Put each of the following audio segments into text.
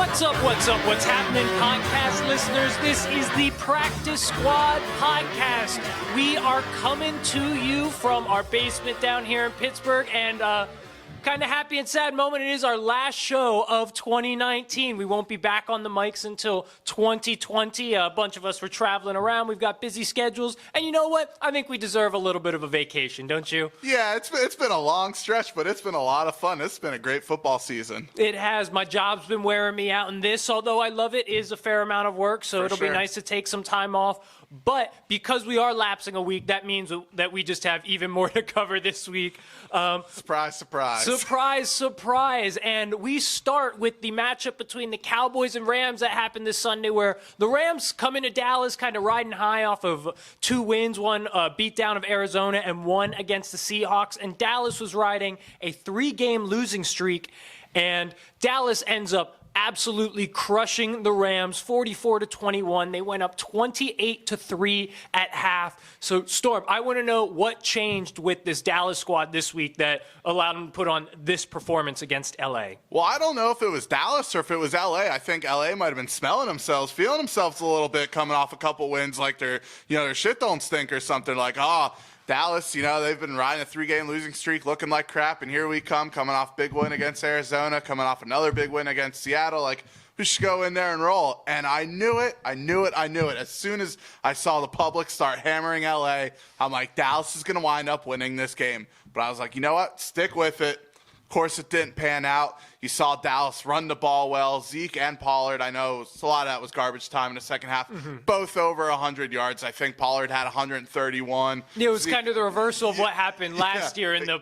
What's happening, podcast listeners? This is the Practice Squad podcast. We are coming to you from our basement down here in Pittsburgh, and kind of happy and sad moment. It is our last show of 2019. We won't be back on the mics until 2020. A bunch of us were traveling around. We've got busy schedules, and you know what? I think we deserve a little bit of a vacation, don't you? Yeah, it's been a long stretch, but it's been a lot of fun. It's been a great football season. It has. My job's been wearing me out, and this, although I love it, is a fair amount of work, so it'll be nice to take some time off. But because we are lapsing a week, that means that we just have even more to cover this week. Surprise, surprise. Surprise, surprise. And we start with the matchup between the Cowboys and Rams that happened this Sunday, where the Rams come into Dallas kind of riding high off of 2 wins, one beatdown of Arizona and one against the Seahawks. And Dallas was riding a 3-game losing streak, and Dallas ends up absolutely crushing the Rams 44-21. They went up 28-3 at half. So, Storm, I want to know what changed with this Dallas squad this week that allowed them to put on this performance against LA. Well, I don't know if it was Dallas or if it was LA. I think LA might have been smelling themselves, feeling themselves a little bit, coming off a couple wins, like their shit don't stink or something. Like, Dallas, they've been riding a 3-game losing streak, looking like crap, and here we come, coming off big win against Arizona, coming off another big win against Seattle. Like, we should go in there and roll. And I knew it. As soon as I saw the public start hammering LA, I'm like, Dallas is going to wind up winning this game. But I was like, you know what? Stick with it. Of course, it didn't pan out. You saw Dallas run the ball well. Zeke and Pollard, I know a lot of that was garbage time in the second half. Both over 100 yards. I think Pollard had 131. It was kind of the reversal of what happened last year in the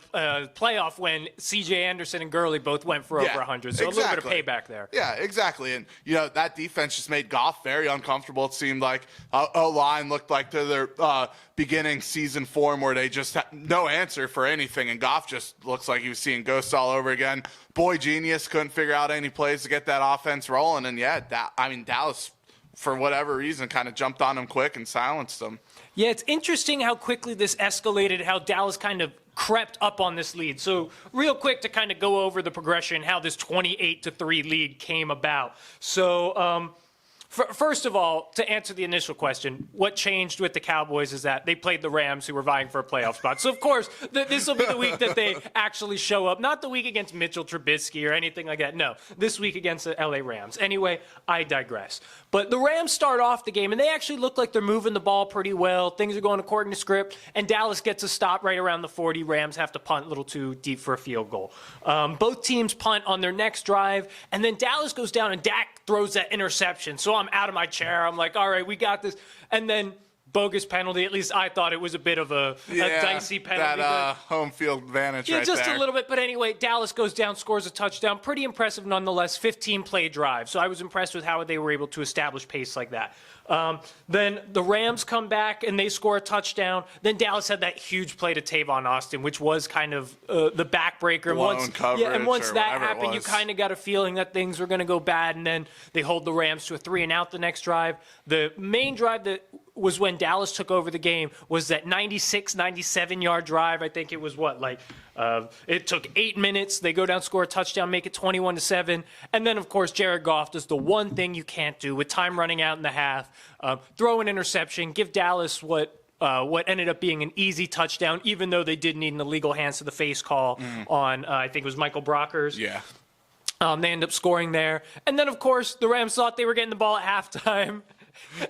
playoff when C.J. Anderson and Gurley both went for over 100. So exactly. A little bit of payback there. Yeah, exactly. And, that defense just made Goff very uncomfortable. It seemed like O-line looked like to their beginning season form where they just had no answer for anything. And Goff just looks like he was seeing ghosts all over again. Boy genius, couldn't figure out any plays to get that offense rolling. And, Dallas, for whatever reason, kind of jumped on him quick and silenced them. Yeah, it's interesting how quickly this escalated, how Dallas kind of crept up on this lead. So real quick to kind of go over the progression, how this 28-3 lead came about. So first of all, to answer the initial question, what changed with the Cowboys is that they played the Rams, who were vying for a playoff spot. So, of course, this will be the week that they actually show up. Not the week against Mitchell Trubisky or anything like that. No, this week against the LA Rams. Anyway, I digress. But the Rams start off the game, and they actually look like they're moving the ball pretty well. Things are going according to script, and Dallas gets a stop right around the 40. Rams have to punt a little too deep for a field goal. Both teams punt on their next drive, and then Dallas goes down, and Dak throws that interception. So I'm out of my chair. I'm like, all right, we got this. And then bogus penalty. At least I thought it was a bit of a dicey penalty. That home field advantage right there. Just a little bit. But anyway, Dallas goes down, scores a touchdown. Pretty impressive nonetheless. 15-play drive. So I was impressed with how they were able to establish pace like that. Then the Rams come back and they score a touchdown. Then Dallas had that huge play to Tavon Austin, which was kind of the backbreaker. And once that happened, you kind of got a feeling that things were going to go bad. And then they hold the Rams to a 3-and-out the next drive. The main drive that was when Dallas took over the game was that 97-yard drive. I think it was it took 8 minutes. They go down, score a touchdown, make it 21-7. And then, of course, Jared Goff does the one thing you can't do with time running out in the half. Throw an interception, give Dallas what ended up being an easy touchdown, even though they did need an illegal hands to the face call on, I think it was Michael Brockers. Yeah. They end up scoring there. And then, of course, the Rams thought they were getting the ball at halftime,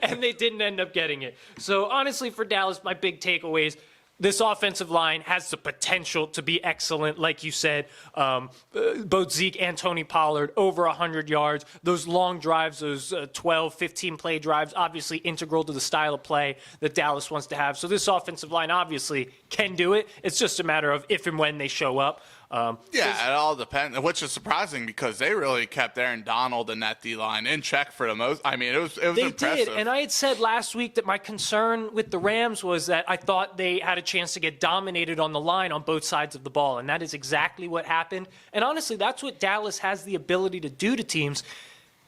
and they didn't end up getting it. So, honestly, for Dallas, my big takeaways, this offensive line has the potential to be excellent, like you said. Both Zeke and Tony Pollard, over 100 yards. Those long drives, those 12, 15-play drives, obviously integral to the style of play that Dallas wants to have. So this offensive line obviously can do it. It's just a matter of if and when they show up. It all depends, which is surprising because they really kept Aaron Donald and that D-line in check for the most. I mean, it was impressive. They did, and I had said last week that my concern with the Rams was that I thought they had a chance to get dominated on the line on both sides of the ball, and that is exactly what happened. And honestly, that's what Dallas has the ability to do to teams.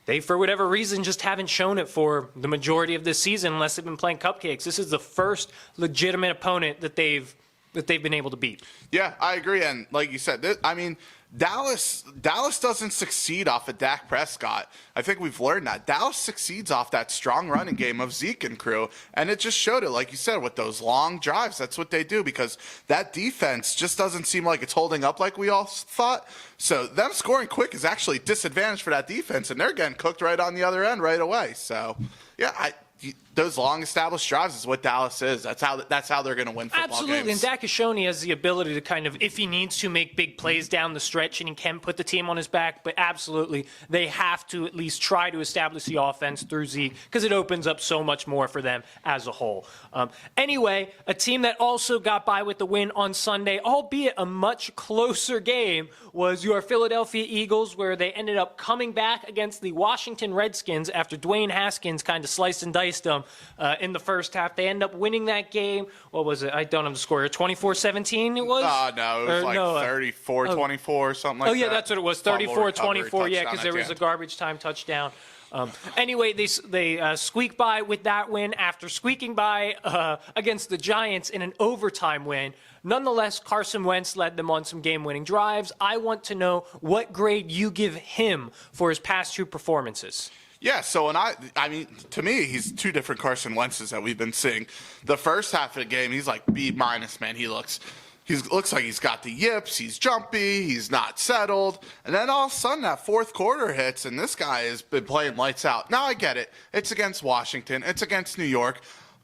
They, for whatever reason, just haven't shown it for the majority of this season unless they've been playing cupcakes. This is the first legitimate opponent that they've that they've been able to beat. Yeah, I agree. And like you said, Dallas doesn't succeed off of Dak Prescott. I think we've learned that. Dallas succeeds off that strong running game of Zeke and crew, and it just showed it, like you said, with those long drives. That's what they do, because that defense just doesn't seem like it's holding up like we all thought. So them scoring quick is actually a disadvantage for that defense, and they're getting cooked right on the other end right away. So, yeah, those long established drives is what Dallas is. That's how they're going to win football Absolutely. games. And Dak has shown he has the ability to kind of, if he needs to, make big plays down the stretch, and he can put the team on his back. But absolutely, they have to at least try to establish the offense through Zeke, because it opens up so much more for them as a whole. Anyway, a team that also got by with the win on Sunday, albeit a much closer game, was your Philadelphia Eagles, where they ended up coming back against the Washington Redskins after Dwayne Haskins kind of sliced and diced them in the first half. They end up winning that game. What was it? I don't have the score. 24-17 it was? No, it was 34-24 or something like that. Oh, yeah, that's what it was. 34-24, yeah, because there was a garbage time touchdown. Anyway, they squeak by with that win after squeaking by against the Giants in an overtime win. Nonetheless, Carson Wentz led them on some game-winning drives. I want to know what grade you give him for his past two performances. Yeah, so I mean, to me, he's two different Carson Wentzes that we've been seeing. The first half of the game, he's like B-, man. He looks like he's got the yips, he's jumpy, he's not settled. And then all of a sudden that fourth quarter hits, and this guy has been playing lights out. Now I get it. It's against Washington. It's against New York.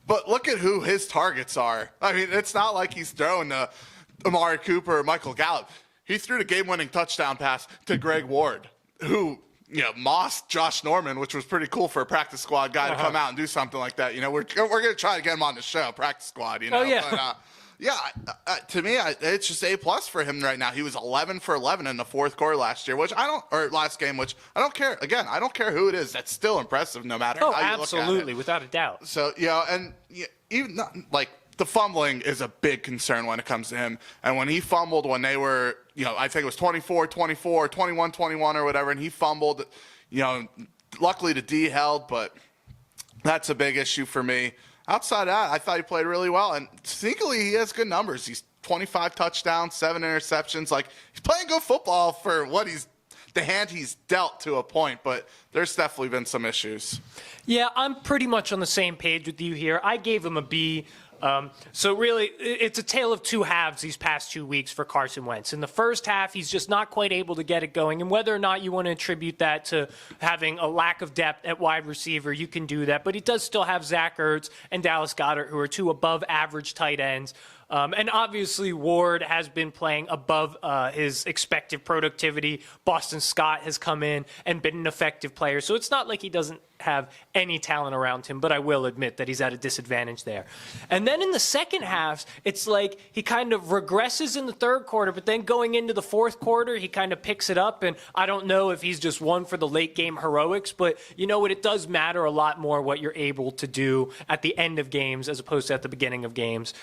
But look at who his targets are. I mean, it's not like he's throwing to Amari Cooper or Michael Gallup. He threw the game-winning touchdown pass to Greg Ward, who, mossed Josh Norman, which was pretty cool for a practice squad guy to come out and do something like that. We're going to try to get him on the show, practice squad, Oh, yeah. But, to me, it's just A+ for him right now. He was 11 for 11 in the fourth quarter last game, which I don't care. Again, I don't care who it is. That's still impressive no matter how you look at it. Absolutely, without a doubt. So, even the fumbling is a big concern when it comes to him. And when he fumbled when they were, I think it was 24-24, 21-21 or whatever, and he fumbled, luckily the D held, but that's a big issue for me. Outside of that, I thought he played really well. And sneakily, he has good numbers. He's 25 touchdowns, 7 interceptions. Like, he's playing good football for the hand he's dealt to a point, but there's definitely been some issues. Yeah, I'm pretty much on the same page with you here. I gave him a B. So really, it's a tale of two halves these past 2 weeks for Carson Wentz. In the first half, he's just not quite able to get it going. And whether or not you want to attribute that to having a lack of depth at wide receiver, you can do that. But he does still have Zach Ertz and Dallas Goedert, who are two above-average tight ends. And obviously, Ward has been playing above his expected productivity. Boston Scott has come in and been an effective player. So it's not like he doesn't have any talent around him, but I will admit that he's at a disadvantage there. And then in the second half, it's like he kind of regresses in the third quarter, but then going into the fourth quarter, he kind of picks it up. And I don't know if he's just one for the late game heroics, but you know what? It does matter a lot more what you're able to do at the end of games as opposed to at the beginning of games.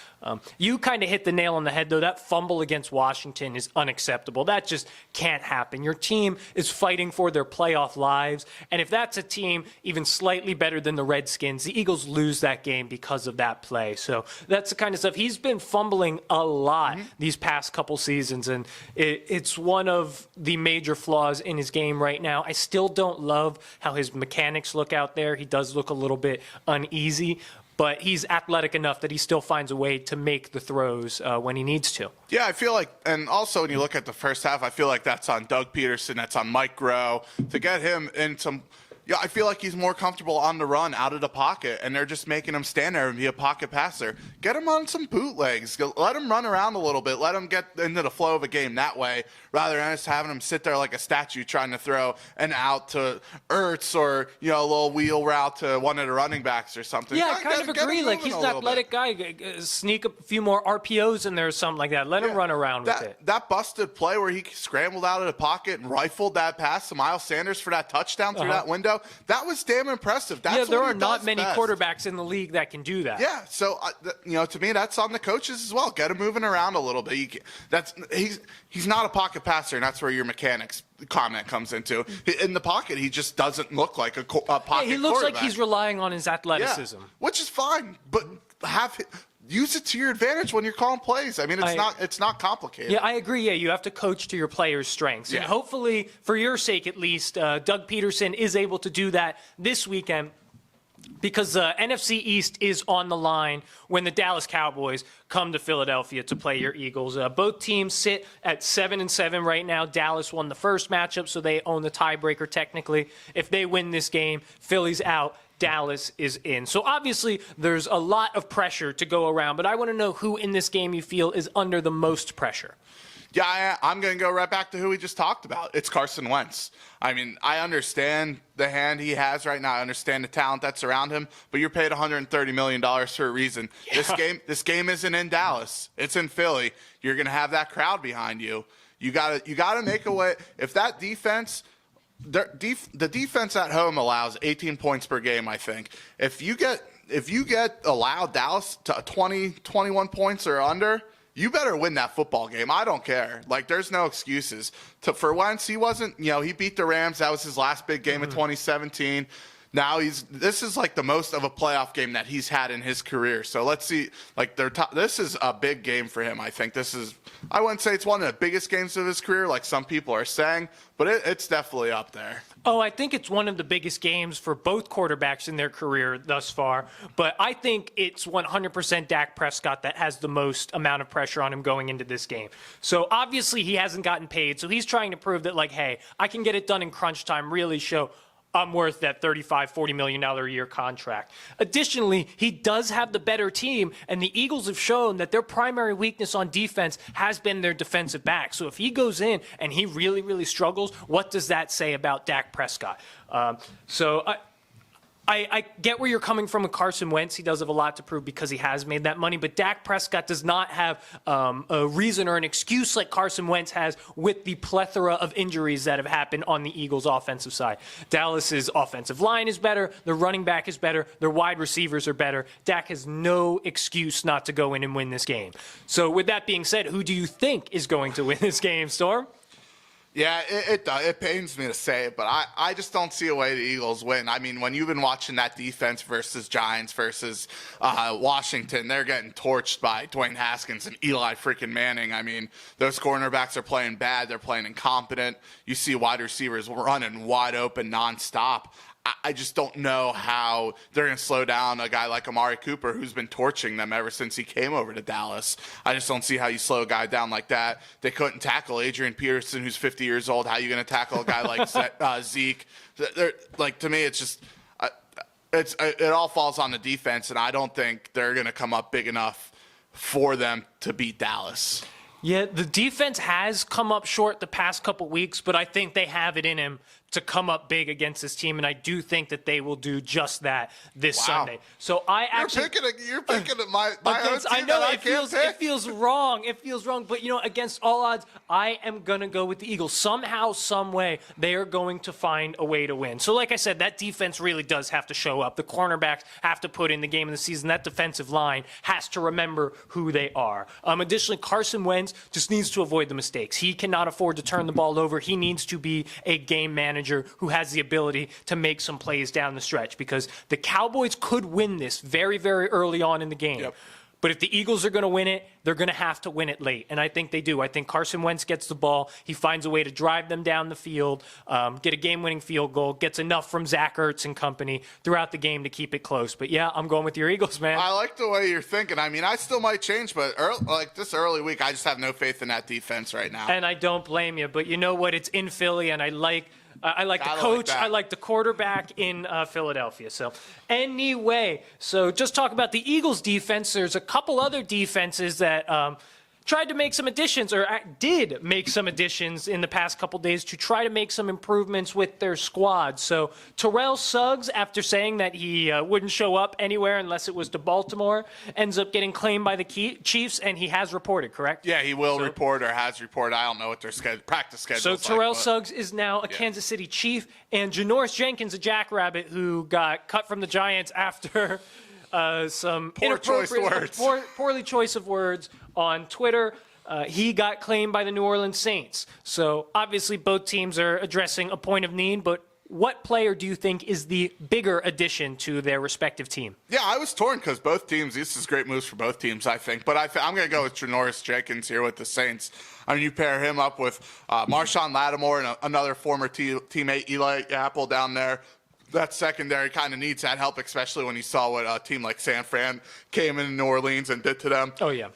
You kind of hit the nail on the head, though. That fumble against Washington is unacceptable. That just can't happen. Your team is fighting for their playoff lives, and if that's a team even slightly better than the Redskins, the Eagles lose that game because of that play. So that's the kind of stuff. He's been fumbling a lot these past couple seasons, and it's one of the major flaws in his game right now. I still don't love how his mechanics look out there. He does look a little bit uneasy, but he's athletic enough that he still finds a way to make the throws when he needs to. Yeah, I feel like, and also when you look at the first half, I feel like that's on Doug Peterson, that's on Mike Groh, to get him in some. Yeah, I feel like he's more comfortable on the run, out of the pocket, and they're just making him stand there and be a pocket passer. Get him on some bootlegs. Let him run around a little bit. Let him get into the flow of a game that way, rather than just having him sit there like a statue trying to throw an out to Ertz or, a little wheel route to one of the running backs or something. Yeah, I kind of agree. Like, he's an athletic guy. Sneak a few more RPOs in there or something like that. Let him run around with it. That busted play where he scrambled out of the pocket and rifled that pass to Miles Sanders for that touchdown through that window, that was damn impressive. That's there are not many quarterbacks in the league that can do that. Yeah, so to me, that's on the coaches as well. Get him moving around a little bit. He's not a pocket passer, and that's where your mechanics comment comes into. In the pocket, he just doesn't look like a pocket quarterback. He looks like he's relying on his athleticism, which is fine. But use it to your advantage when you're calling plays. I mean, it's not complicated. Yeah, I agree. Yeah, you have to coach to your players' strengths. And hopefully, for your sake at least, Doug Peterson is able to do that this weekend, because the NFC East is on the line when the Dallas Cowboys come to Philadelphia to play your Eagles. Both teams sit at 7-7 right now. Dallas won the first matchup, so they own the tiebreaker technically. If they win this game, Philly's out, Dallas is in. So obviously there's a lot of pressure to go around, but I want to know who in this game you feel is under the most pressure. Yeah, I'm going to go right back to who we just talked about. It's Carson Wentz. I mean, I understand the hand he has right now. I understand the talent that's around him, but you're paid $130 million for a reason. Yeah. This game isn't in Dallas. It's in Philly. You're going to have that crowd behind you. You got to make a way. If that defense, the defense at home allows 18 points per game, I think. If you get allowed Dallas to 20, 21 points or under, you better win that football game. I don't care. Like, there's no excuses. For Wentz, he wasn't, he beat the Rams. That was his last big game of 2017. Now this is like the most of a playoff game that he's had in his career. So let's see, this is a big game for him. I think I wouldn't say it's one of the biggest games of his career, like some people are saying, but it's definitely up there. Oh, I think it's one of the biggest games for both quarterbacks in their career thus far. But I think it's 100% Dak Prescott that has the most amount of pressure on him going into this game. So obviously he hasn't gotten paid. So he's trying to prove that, hey, I can get it done in crunch time, really show I'm worth that $35, $40 million a year contract. Additionally, he does have the better team, and the Eagles have shown that their primary weakness on defense has been their defensive back. So if he goes in and he really, really struggles, what does that say about Dak Prescott? I get where you're coming from with Carson Wentz. He does have a lot to prove because he has made that money. But Dak Prescott does not have a reason or an excuse like Carson Wentz has with the plethora of injuries that have happened on the Eagles' offensive side. Dallas's offensive line is better. Their running back is better. Their wide receivers are better. Dak has no excuse not to go in and win this game. So with that being said, who do you think is going to win this game, Storm? Yeah, it pains me to say it, but I just don't see a way the Eagles win. I mean, when you've been watching that defense versus Giants versus Washington, they're getting torched by Dwayne Haskins and Eli freaking Manning. I mean, those cornerbacks are playing bad. They're playing incompetent. You see wide receivers running wide open nonstop. I just don't know how they're going to slow down a guy like Amari Cooper, who's been torching them ever since he came over to Dallas. I just don't see how you slow a guy down like that. They couldn't tackle Adrian Peterson, who's 50 years old. How are you going to tackle a guy like Zeke? To me, it's just it all falls on the defense, and I don't think they're going to come up big enough for them to beat Dallas. Yeah, the defense has come up short the past couple weeks, but I think they have it in him to come up big against this team, and I do think that they will do just that this Sunday. So you're picking at my own team. I know it feels wrong. It feels wrong, but against all odds, I am gonna go with the Eagles. Somehow, some way, they are going to find a way to win. So, like I said, that defense really does have to show up. The cornerbacks have to put in the game of the season. That defensive line has to remember who they are. Additionally, Carson Wentz just needs to avoid the mistakes. He cannot afford to turn the ball over. He needs to be a game manager who has the ability to make some plays down the stretch, because the Cowboys could win this very, very early on in the game. Yep. But if the Eagles are going to win it, they're going to have to win it late. And I think they do. I think Carson Wentz gets the ball. He finds a way to drive them down the field, get a game-winning field goal, gets enough from Zach Ertz and company throughout the game to keep it close. But, yeah, I'm going with your Eagles, man. I like the way you're thinking. I mean, I still might change, but this early week, I just have no faith in that defense right now. And I don't blame you. But you know what? It's in Philly, and I like the coach. I like the quarterback in Philadelphia. So anyway, just talk about the Eagles defense. There's a couple other defenses that tried to make some additions, or did make some additions in the past couple days to try to make some improvements with their squad. So Terrell Suggs, after saying that he wouldn't show up anywhere unless it was to Baltimore, ends up getting claimed by the Chiefs, and he has reported, correct? Yeah, he will report or has reported. I don't know what their practice schedule is like. So Terrell Suggs is now a Kansas City Chief, and Janoris Jenkins, a Jackrabbit, who got cut from the Giants after some poorly choice of words on Twitter. He got claimed by the New Orleans Saints. So obviously both teams are addressing a point of need, but what player do you think is the bigger addition to their respective team? Yeah, I was torn because both teams, this is great moves for both teams, I think. But I'm going to go with Janoris Jenkins here with the Saints. I mean, you pair him up with Marshawn Lattimore and another former teammate, Eli Apple, down there. That secondary kind of needs that help, especially when you saw what a team like San Fran came in New Orleans and did to them. Oh, yeah.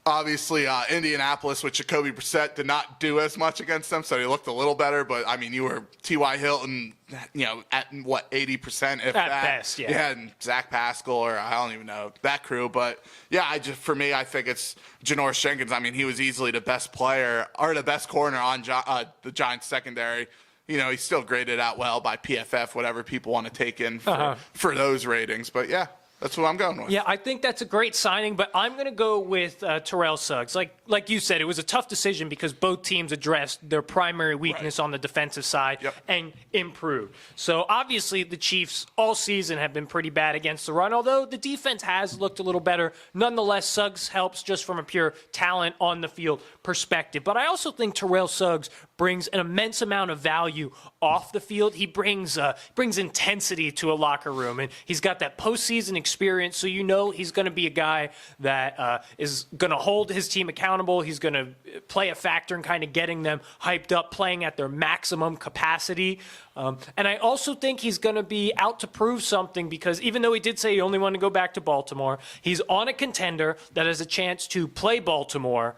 Obviously, Indianapolis with Jacoby Brissett did not do as much against them, so he looked a little better. But, I mean, you were T.Y. Hilton, at, 80%, if at that. Best, yeah. Yeah, and Zach Pascal, or I don't even know, that crew. But, yeah, for me, I think it's Janoris Jenkins. I mean, he was easily the best player, or the best corner on the Giants secondary. He's still graded out well by PFF, whatever people want to take in for those ratings. But, yeah. That's what I'm going with. Yeah, I think that's a great signing, but I'm going to go with Terrell Suggs. Like you said, it was a tough decision because both teams addressed their primary weakness on the defensive side and improved. So obviously the Chiefs all season have been pretty bad against the run, although the defense has looked a little better. Nonetheless, Suggs helps just from a pure talent on the field perspective. But I also think Terrell Suggs brings an immense amount of value off the field. He brings intensity to a locker room, and he's got that postseason experience, so he's going to be a guy that is going to hold his team accountable. He's going to play a factor in kind of getting them hyped up, playing at their maximum capacity. And I also think he's going to be out to prove something because even though he did say he only wanted to go back to Baltimore, he's on a contender that has a chance to play Baltimore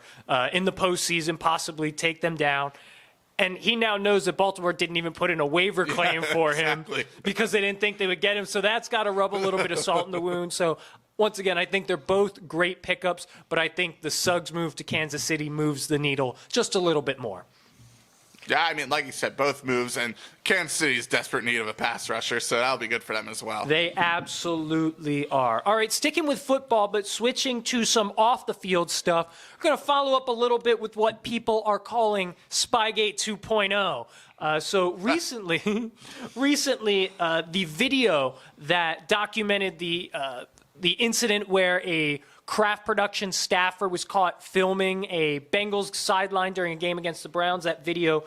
in the postseason, possibly take them down. And he now knows that Baltimore didn't even put in a waiver claim for him because they didn't think they would get him. So that's got to rub a little bit of salt in the wound. So once again, I think they're both great pickups, but I think the Suggs move to Kansas City moves the needle just a little bit more. Yeah, I mean, like you said, both moves, and Kansas City is desperate need of a pass rusher, so that'll be good for them as well. They absolutely are. All right, sticking with football, but switching to some off-the-field stuff, we're going to follow up a little bit with what people are calling Spygate 2.0. So recently, the video that documented the incident where a Kraft production staffer was caught filming a Bengals sideline during a game against the Browns. That video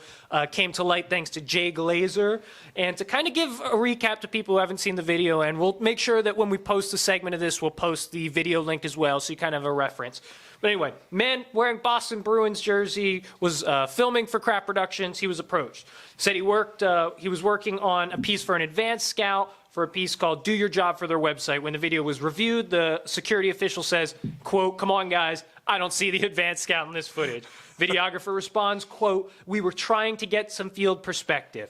came to light thanks to Jay Glazer. And to kind of give a recap to people who haven't seen the video, and we'll make sure that when we post the segment of this, we'll post the video link as well, so you kind of have a reference. But anyway, man wearing Boston Bruins jersey was filming for Kraft Productions. He was approached. Said he was working on a piece for an advanced scout for a piece called Do Your Job for their website. When the video was reviewed, the security official says, quote, "Come on, guys, I don't see the advanced scout in this footage." Videographer responds, quote, "We were trying to get some field perspective."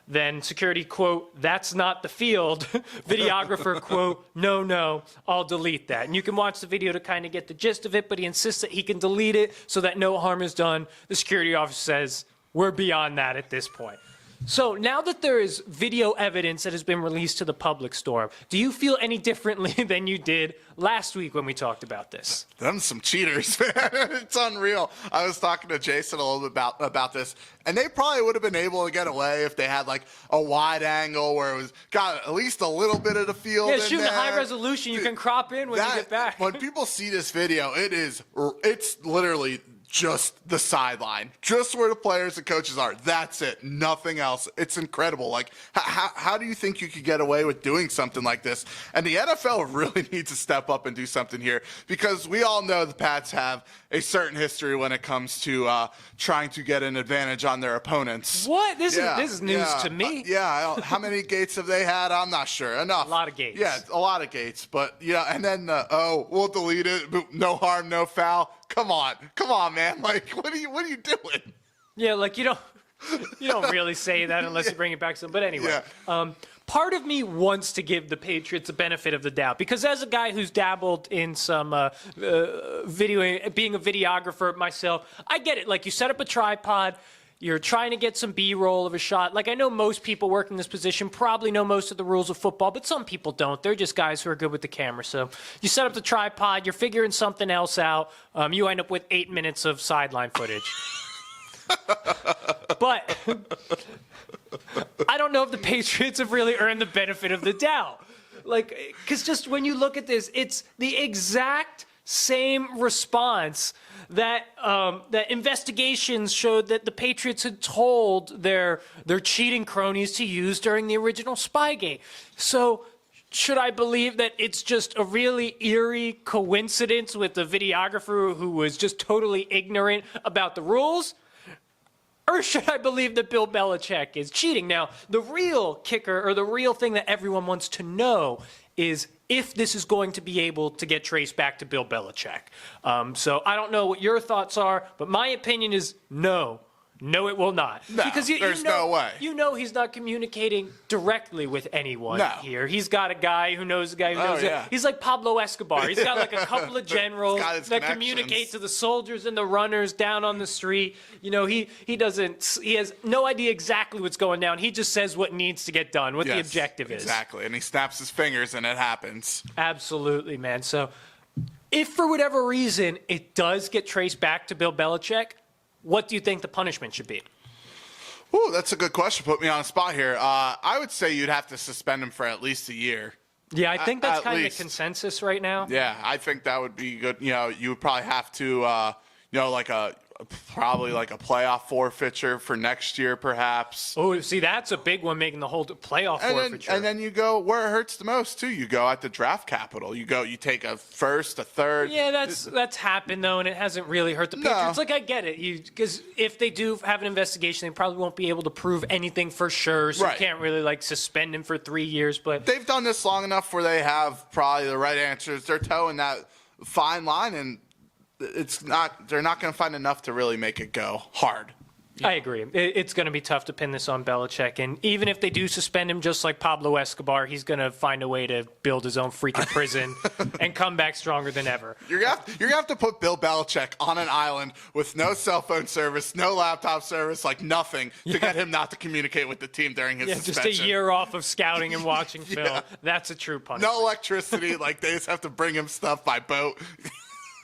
Then security, quote, "That's not the field." Videographer, quote, No, I'll delete that." And you can watch the video to kind of get the gist of it, but he insists that he can delete it so that no harm is done. The security officer says, "We're beyond that at this point." So now that there is video evidence that has been released to the public, Storm, do you feel any differently than you did last week when we talked about this? Them some cheaters, man. It's unreal. I was talking to Jason a little bit about this, and they probably would have been able to get away if they had like a wide angle where it was got at least a little bit of the field. Yeah, shooting a high resolution, you can crop in when you get back. When people see this video, it's literally just the sideline, just where the players and coaches are. That's it. Nothing else. It's incredible. Like, how do you think you could get away with doing something like this? And the NFL really needs to step up and do something here because we all know the Pats have a certain history when it comes to trying to get an advantage on their opponents. What? This is news to me. How many gates have they had? I'm not sure. Enough. A lot of gates. Yeah, a lot of gates. But, and then, we'll delete it. No harm, no foul. Come on, man. Like, what are you doing? Yeah, like you don't really say that unless you bring it back some. But anyway, part of me wants to give the Patriots the benefit of the doubt because as a guy who's dabbled in some video, being a videographer myself, I get it. Like you set up a tripod. You're trying to get some B-roll of a shot. Like, I know most people working this position probably know most of the rules of football, but some people don't. They're just guys who are good with the camera. So you set up the tripod, you're figuring something else out. You end up with 8 minutes of sideline footage. But I don't know if the Patriots have really earned the benefit of the doubt. Like, because just when you look at this, it's the exact same response that that investigations showed that the Patriots had told their cheating cronies to use during the original Spygate. So should I believe that it's just a really eerie coincidence with the videographer who was just totally ignorant about the rules? Or should I believe that Bill Belichick is cheating? Now, the real kicker, or the real thing that everyone wants to know, is if this is going to be able to get traced back to Bill Belichick. So I don't know what your thoughts are, but my opinion is no. No, it will not. No, because there's no way. You know he's not communicating directly with anyone No. here. He's got a guy who knows a guy who knows yeah. it. He's like Pablo Escobar. He's got like a couple of generals got his that connections. communicate to the soldiers and the runners down on the street. You know, he has no idea exactly what's going down. He just says what needs to get done, what the Yes, objective is. Exactly. And he snaps his fingers and it happens. Absolutely, man. So if for whatever reason it does get traced back to Bill Belichick, what do you think the punishment should be? Ooh, that's a good question. Put me on a spot here. I would say you'd have to suspend him for at least a year. Yeah, I think that's At kind of the least. consensus right now. Yeah, I think that would be good. You know, you would probably have to, probably like a playoff forfeiture for next year, perhaps. Oh, see, that's a big one, making the whole playoff forfeiture. And then you go where it hurts the most too. You go at the draft capital. You take a first, a third. Yeah, that's happened though, and it hasn't really hurt the Patriots. Like, I get it, because if they do have an investigation, they probably won't be able to prove anything for sure. So Right. you can't really like suspend him for 3 years. But They've done this long enough where they have probably the right answers. They're towing that fine line, and they're not going to find enough to really make it go hard. I agree. It's going to be tough to pin this on Belichick. And even if they do suspend him, just like Pablo Escobar, he's going to find a way to build his own freaking prison and come back stronger than ever. You're gonna have to put Bill Belichick on an island with no cell phone service, no laptop service, like nothing, to get him not to communicate with the team during his suspension. Just a year off of scouting and watching film. That's a true punishment. No electricity. Like, they just have to bring him stuff by boat.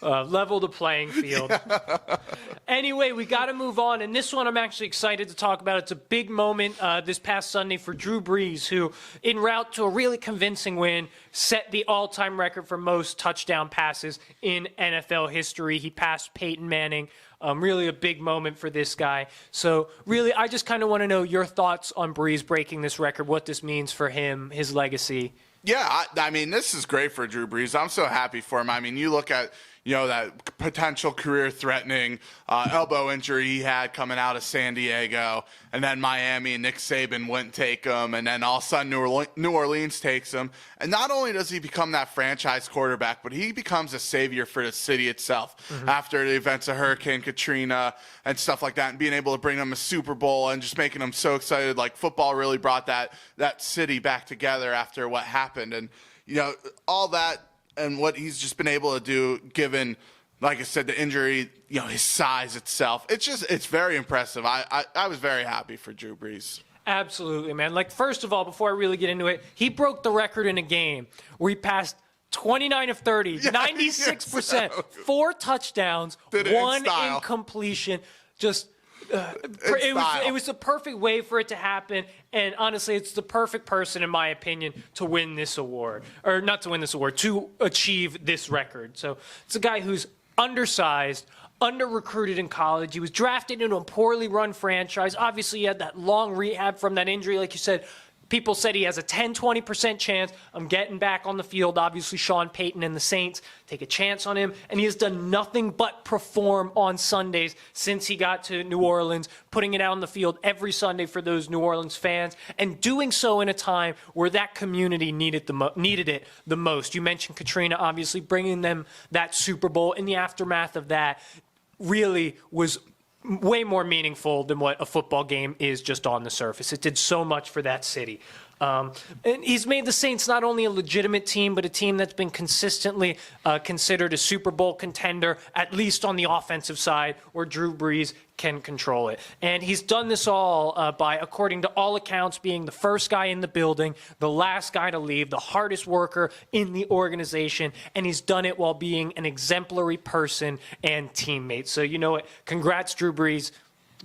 Level the playing field. Anyway, we got to move on. And this one I'm actually excited to talk about. It's a big moment this past Sunday for Drew Brees, who, en route to a really convincing win, set the all-time record for most touchdown passes in NFL history. He passed Peyton Manning. Really a big moment for this guy. So really, I just kind of want to know your thoughts on Brees breaking this record, what this means for him, his legacy. Yeah, I mean, this is great for Drew Brees. I'm so happy for him. I mean, you look at, that potential career-threatening elbow injury he had coming out of San Diego, and then Miami and Nick Saban wouldn't take him, and then all of a sudden New Orleans takes him. And not only does he become that franchise quarterback, but he becomes a savior for the city itself after the events of Hurricane Katrina and stuff like that, and being able to bring them a Super Bowl and just making them so excited. Like, football really brought that city back together after what happened. And, all that and what he's just been able to do, given, like I said, the injury, his size itself. It's very impressive. I was very happy for Drew Brees. Absolutely, man. Like, first of all, before I really get into it, he broke the record in a game where he passed 29 of 30, 96%, 4 touchdowns, 1 incompletion. Just it was the perfect way for it to happen, and honestly, it's the perfect person, in my opinion, to win this award, or not to win this award, to achieve this record. So it's a guy who's undersized, under-recruited in college. He was drafted into a poorly run franchise. Obviously, he had that long rehab from that injury, like you said. People said he has a 10-20% chance of getting back on the field. Obviously, Sean Payton and the Saints take a chance on him, and he has done nothing but perform on Sundays since he got to New Orleans, putting it out on the field every Sunday for those New Orleans fans, and doing so in a time where that community needed it the most. You mentioned Katrina, obviously, bringing them that Super Bowl. In the aftermath of that really was way more meaningful than what a football game is just on the surface. It did so much for that city. And he's made the Saints not only a legitimate team, but a team that's been consistently considered a Super Bowl contender, at least on the offensive side, where Drew Brees can control it. And he's done this all by, according to all accounts, being the first guy in the building, the last guy to leave, the hardest worker in the organization, and he's done it while being an exemplary person and teammate. So, you know what? Congrats, Drew Brees.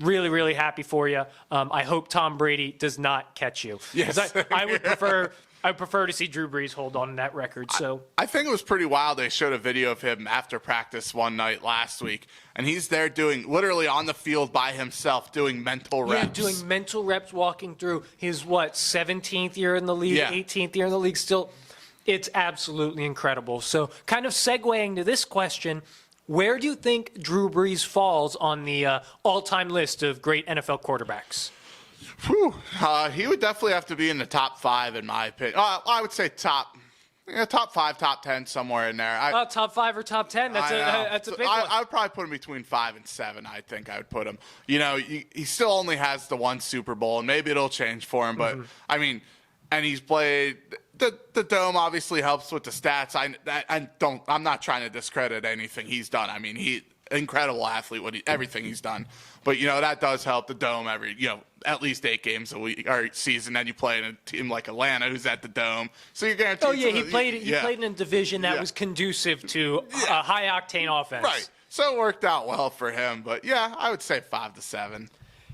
Really, really happy for you. I hope Tom Brady does not catch you. Yes. I would prefer I prefer to see Drew Brees hold on to that record. So I think it was pretty wild. They showed a video of him after practice one night last week, and he's there doing literally on the field by himself doing mental reps. yeah, doing mental reps, walking through his 17th year in the league, Yeah. 18th year in the league. Still, it's absolutely incredible. So, kind of segueing to this question. Where do you think Drew Brees falls on the all-time list of great NFL quarterbacks? Whew. He would definitely have to be in the top 5 in my opinion. I would say top 5, top 10, somewhere in there. Top 5 or top 10? That's a big one. I would probably put him between 5 and 7. I think I would put him. He still only has the one Super Bowl, and maybe it'll change for him. But I mean, and he's played. The dome obviously helps with the stats. I'm not trying to discredit anything he's done. I mean, incredible athlete, everything he's done. But that does help. The dome at least 8 games a week or season. Then you play in a team like Atlanta, who's at the dome, so you're guaranteed. Oh yeah, he played in a division that was conducive to a high octane offense. Right. So it worked out well for him. But yeah, I would say 5 to 7.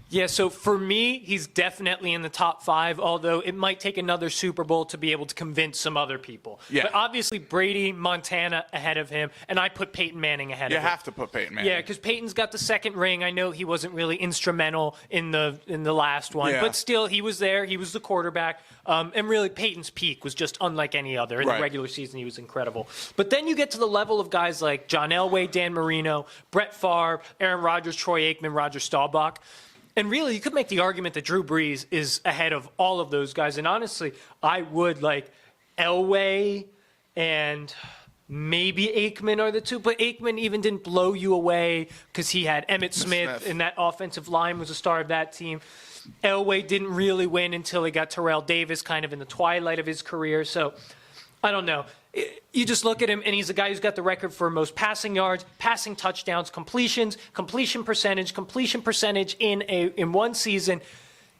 Yeah, so for me, he's definitely in the top 5, although it might take another Super Bowl to be able to convince some other people. Yeah. But obviously, Brady, Montana ahead of him, and I put Peyton Manning ahead of him. You have to put Peyton Manning. Yeah, because Peyton's got the second ring. I know he wasn't really instrumental in the last one, but still, he was there. He was the quarterback. And really, Peyton's peak was just unlike any other. In the regular season, he was incredible. But then you get to the level of guys like John Elway, Dan Marino, Brett Favre, Aaron Rodgers, Troy Aikman, Roger Staubach. And really, you could make the argument that Drew Brees is ahead of all of those guys. And honestly, I would like Elway and maybe Aikman are the two. But Aikman even didn't blow you away because he had Emmitt Smith, and that offensive line was a star of that team. Elway didn't really win until he got Terrell Davis kind of in the twilight of his career. So I don't know. You just look at him, and he's a guy who's got the record for most passing yards, passing touchdowns, completions, completion percentage in one season.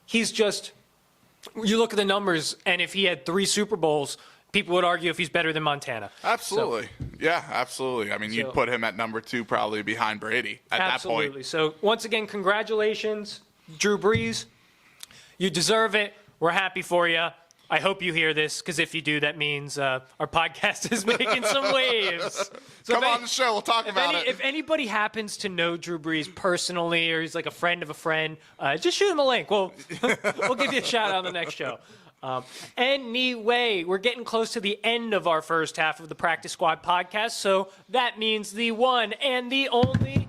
He's just – you look at the numbers, and if he had 3 Super Bowls, people would argue if he's better than Montana. Absolutely. Yeah, absolutely. I mean, you'd put him at number 2 probably behind Brady at that point. Absolutely. So, once again, congratulations, Drew Brees. You deserve it. We're happy for you. I hope you hear this, because if you do, that means our podcast is making some waves. So Come on the show. We'll talk about it. If anybody happens to know Drew Brees personally, or he's like a friend of a friend, just shoot him a link. We'll give you a shout out on the next show. Anyway, we're getting close to the end of our first half of the Practice Squad podcast, so that means the one and the only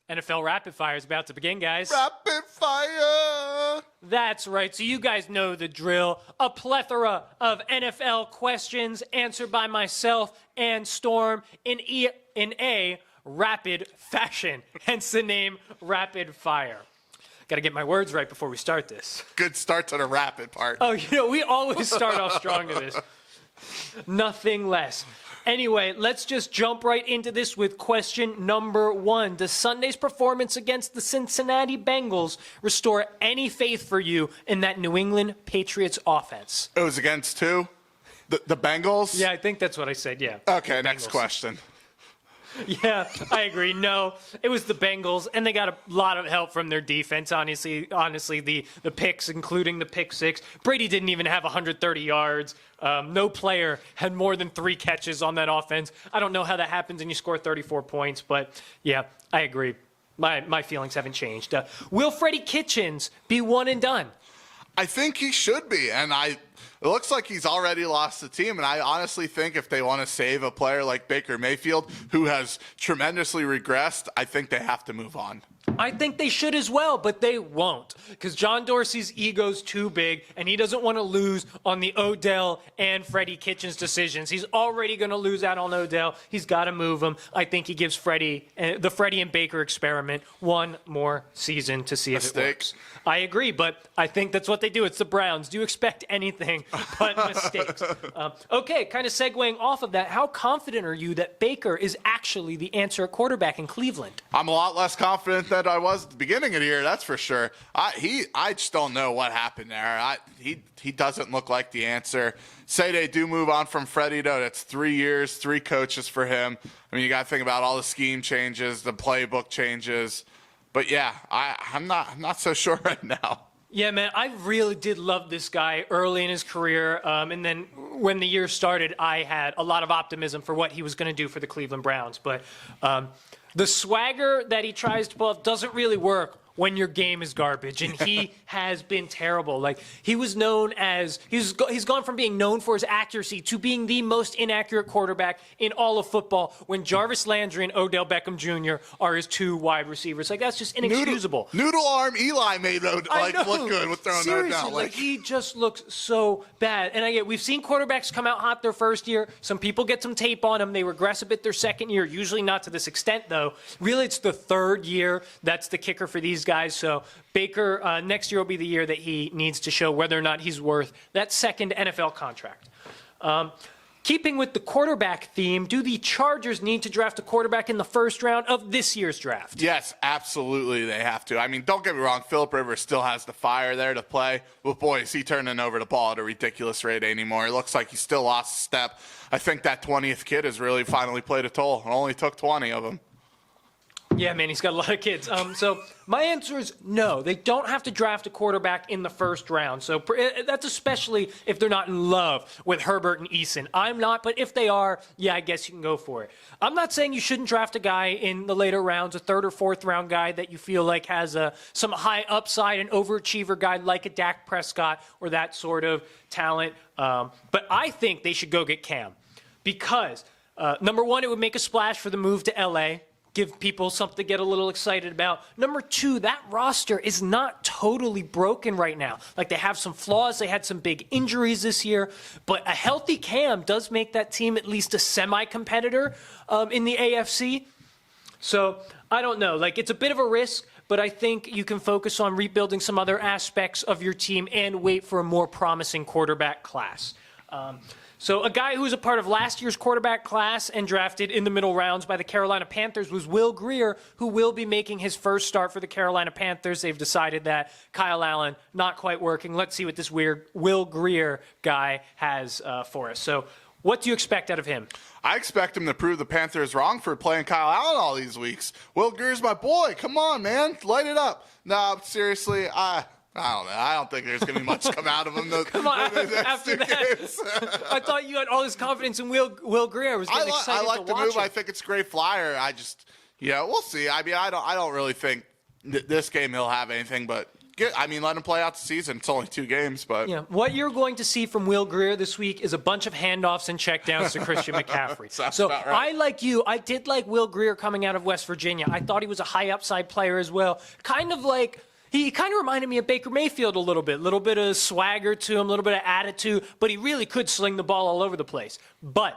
NFL Rapid Fire is about to begin, guys. Rapid Fire! That's right. So you guys know the drill. A plethora of NFL questions answered by myself and Storm in a rapid fashion. Hence the name Rapid Fire. Got to get my words right before we start this. Good start to the rapid part. Oh, we always start off strong to this. Nothing less. Anyway, let's just jump right into this with question number 1. Does Sunday's performance against the Cincinnati Bengals restore any faith for you in that New England Patriots offense? It was against who? The Bengals? Yeah, I think that's what I said, yeah. Okay, next question. Yeah, I agree. No, it was the Bengals, and they got a lot of help from their defense. Honestly, the picks, including the pick 6. Brady didn't even have 130 yards. No player had more than 3 catches on that offense. I don't know how that happens and you score 34 points, but yeah, I agree. My feelings haven't changed. Will Freddie Kitchens be one and done? I think he should be, and it looks like he's already lost the team, and I honestly think if they want to save a player like Baker Mayfield, who has tremendously regressed, I think they have to move on. I think they should as well, but they won't, because John Dorsey's ego's too big, and he doesn't want to lose on the Odell and Freddie Kitchens decisions. He's already going to lose out on Odell. He's got to move him. I think he gives the Freddie and Baker experiment one more season to see if it works. I agree, but I think that's what they do. It's the Browns. Do you expect anything but mistakes? Okay, kind of segueing off of that, how confident are you that Baker is actually the answer at quarterback in Cleveland? I'm a lot less confident than I was at the beginning of the year, that's for sure. I just don't know what happened there. He doesn't look like the answer. Say they do move on from Freddie, though. That's 3 years, 3 coaches for him. I mean, you got to think about all the scheme changes, the playbook changes. But yeah, I'm not so sure right now. Yeah, man, I really did love this guy early in his career. And then when the year started, I had a lot of optimism for what he was going to do for the Cleveland Browns. But the swagger that he tries to pull off doesn't really work when your game is garbage, and he has been terrible. Like, he was known as, he's gone from being known for his accuracy to being the most inaccurate quarterback in all of football when Jarvis Landry and Odell Beckham Jr. are his two wide receivers. Like, that's just inexcusable. Noodle arm Eli made look good with throwing Seriously, that down. like, he just looks so bad. And we've seen quarterbacks come out hot their first year. Some people get some tape on them. They regress a bit their second year, usually not to this extent, though. Really, it's the third year that's the kicker for these guys. So Baker, next year will be the year that he needs to show whether or not he's worth that second NFL contract. Keeping with the quarterback theme, do the Chargers need to draft a quarterback in the first round of this year's draft? Yes, absolutely they have to. I mean, don't get me wrong, Phillip Rivers still has the fire there to play. But boy, is he turning over the ball at a ridiculous rate anymore. It looks like he still lost a step. I think that 20th kid has really finally played a toll. It only took 20 of them. Yeah, man, he's got a lot of kids. So my answer is no. They don't have to draft a quarterback in the first round. So that's especially if they're not in love with Herbert and Eason. I'm not, but if they are, yeah, I guess you can go for it. I'm not saying you shouldn't draft a guy in the later rounds, a third or fourth round guy that you feel like has some high upside, an overachiever guy like a Dak Prescott or that sort of talent. But I think they should go get Cam because, number one, it would make a splash for the move to L.A., give people something to get a little excited about. Number two, that roster is not totally broken right now. Like, they have some flaws. They had some big injuries this year. But a healthy Cam does make that team at least a semi-competitor in the AFC. So, I don't know. Like, it's a bit of a risk, but I think you can focus on rebuilding some other aspects of your team and wait for a more promising quarterback class. So a guy who was a part of last year's quarterback class and drafted in the middle rounds by the Carolina Panthers was Will Grier, who will be making his first start for the Carolina Panthers. They've decided that Kyle Allen, not quite working. Let's see what this weird Will Grier guy has for us. So what do you expect out of him? I expect him to prove the Panthers wrong for playing Kyle Allen all these weeks. Will Grier's my boy. Come on, man. Light it up. No, seriously, I don't know. I don't think there's going to be much come out of him. Come on, after that, I thought you had all this confidence in Will Grier. I was getting excited I like to the watch move. him. I think it's a great flyer. We'll see. I mean, I don't really think this game he'll have anything, but let him play out the season. It's only 2 games, but yeah. What you're going to see from Will Grier this week is a bunch of handoffs and checkdowns to Christian McCaffrey. So right. I, like you, I did like Will Grier coming out of West Virginia. I thought he was a high upside player as well. He kind of reminded me of Baker Mayfield a little bit of swagger to him, a little bit of attitude, but he really could sling the ball all over the place. But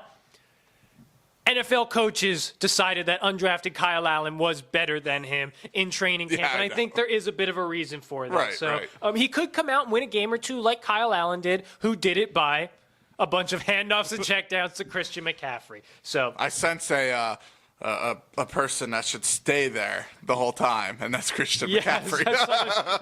NFL coaches decided that undrafted Kyle Allen was better than him in training camp, and I think there is a bit of a reason for that. Right. He could come out and win a game or two like Kyle Allen did, who did it by a bunch of handoffs and checkdowns to Christian McCaffrey. So I sense a person that should stay there the whole time, and that's Christian McCaffrey.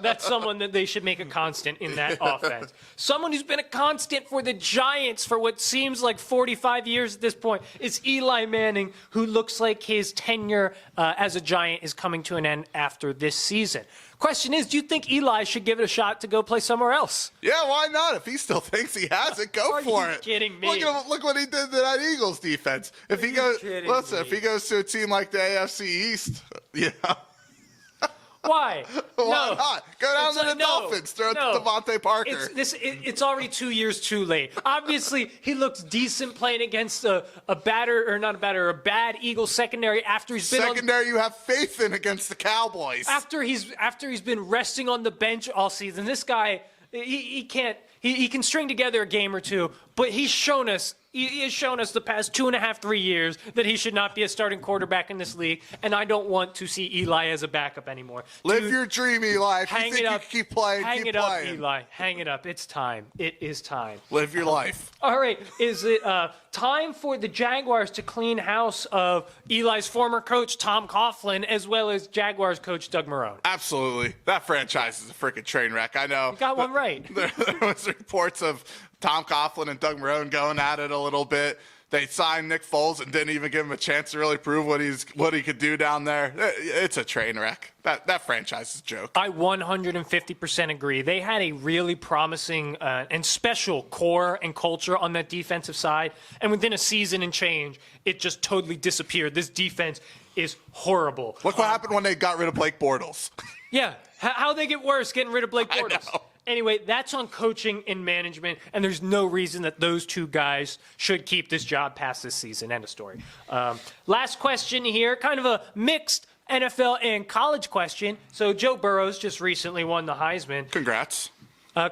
That's someone that they should make a constant in that offense. Someone who's been a constant for the Giants for what seems like 45 years at this point is Eli Manning, who looks like his tenure as a Giant is coming to an end after this season. Question is, do you think Eli should give it a shot to go play somewhere else? Yeah, why not? If he still thinks he has it, go for it. Are you kidding me? Look what he did to that Eagles defense. If he goes to a team like the NFC East, Why? Why not? Go down to the Dolphins. Throw it to Devontae Parker. It's already 2 years too late. Obviously, he looks decent playing against a bad Eagles secondary after he's been secondary you have faith in against the Cowboys. After he's been resting on the bench all season. This guy, he can string together a game or two, but he's shown us. He has shown us the past 2.5, 3 years that he should not be a starting quarterback in this league, and I don't want to see Eli as a backup anymore. Live your dream, Eli. If you think you can keep playing, hang it up, Eli. Hang it up. It's time. It is time. Live your life. All right. Is it time for the Jaguars to clean house of Eli's former coach, Tom Coughlin, as well as Jaguars coach Doug Marrone? Absolutely. That franchise is a freaking train wreck. I know. You got one right. There was reports of Tom Coughlin and Doug Marrone going at it a little bit. They signed Nick Foles and didn't even give him a chance to really prove what he could do down there. It's a train wreck. That franchise is a joke. I 150% agree. They had a really promising and special core and culture on that defensive side, and within a season and change, it just totally disappeared. This defense is horrible. Look what happened when they got rid of Blake Bortles. Yeah, how'd they get worse getting rid of Blake Bortles? Anyway, that's on coaching and management, and there's no reason that those two guys should keep this job past this season. End of story. Last question here, kind of a mixed NFL and college question. So Joe Burrows just recently won the Heisman. Congrats.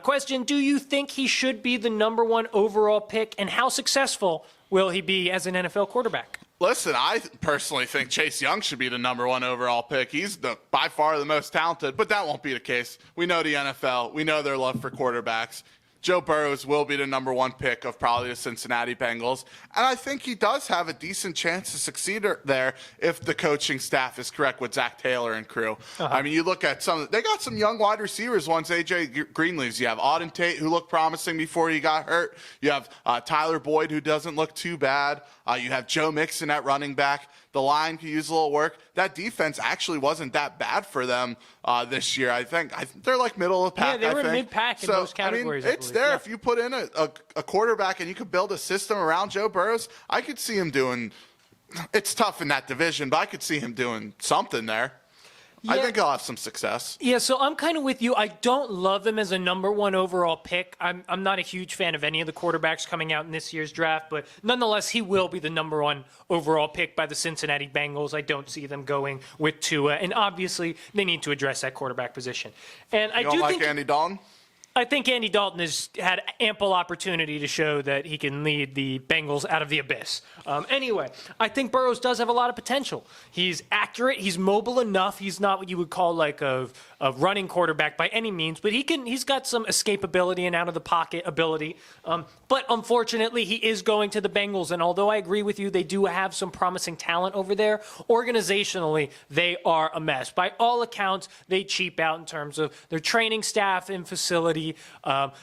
Question, do you think he should be the number 1 overall pick, and how successful will he be as an NFL quarterback? Listen, I personally think Chase Young should be the number 1 overall pick. He's by far the most talented, but that won't be the case. We know the NFL. We know their love for quarterbacks. Joe Burrows will be the number 1 pick of probably the Cincinnati Bengals. And I think he does have a decent chance to succeed there if the coaching staff is correct with Zach Taylor and crew. I mean, you look at they got some young wide receivers once AJ Green leaves. You have Auden Tate, who looked promising before he got hurt. You have Tyler Boyd, who doesn't look too bad. You have Joe Mixon at running back. The line could use a little work. That defense actually wasn't that bad for them this year. I think they're like middle of the pack. Yeah, they were mid-pack in most categories. I mean, it's there. Yeah. If you put in a quarterback and you could build a system around Joe Burrows, I could see him doing – it's tough in that division, but I could see him doing something there. Yeah. I think he'll have some success. Yeah, so I'm kind of with you. I don't love him as a number 1 overall pick. I'm not a huge fan of any of the quarterbacks coming out in this year's draft, but nonetheless, he will be the number 1 overall pick by the Cincinnati Bengals. I don't see them going with Tua, and obviously, they need to address that quarterback position. And you don't like Andy Dalton? I think Andy Dalton has had ample opportunity to show that he can lead the Bengals out of the abyss. Anyway, I think Burrows does have a lot of potential. He's accurate. He's mobile enough. He's not what you would call like a running quarterback by any means, but he's got some escapability and out of the pocket ability. But unfortunately, he is going to the Bengals, and although I agree with you, they do have some promising talent over there. Organizationally, they are a mess. By all accounts, they cheap out in terms of their training staff and facility.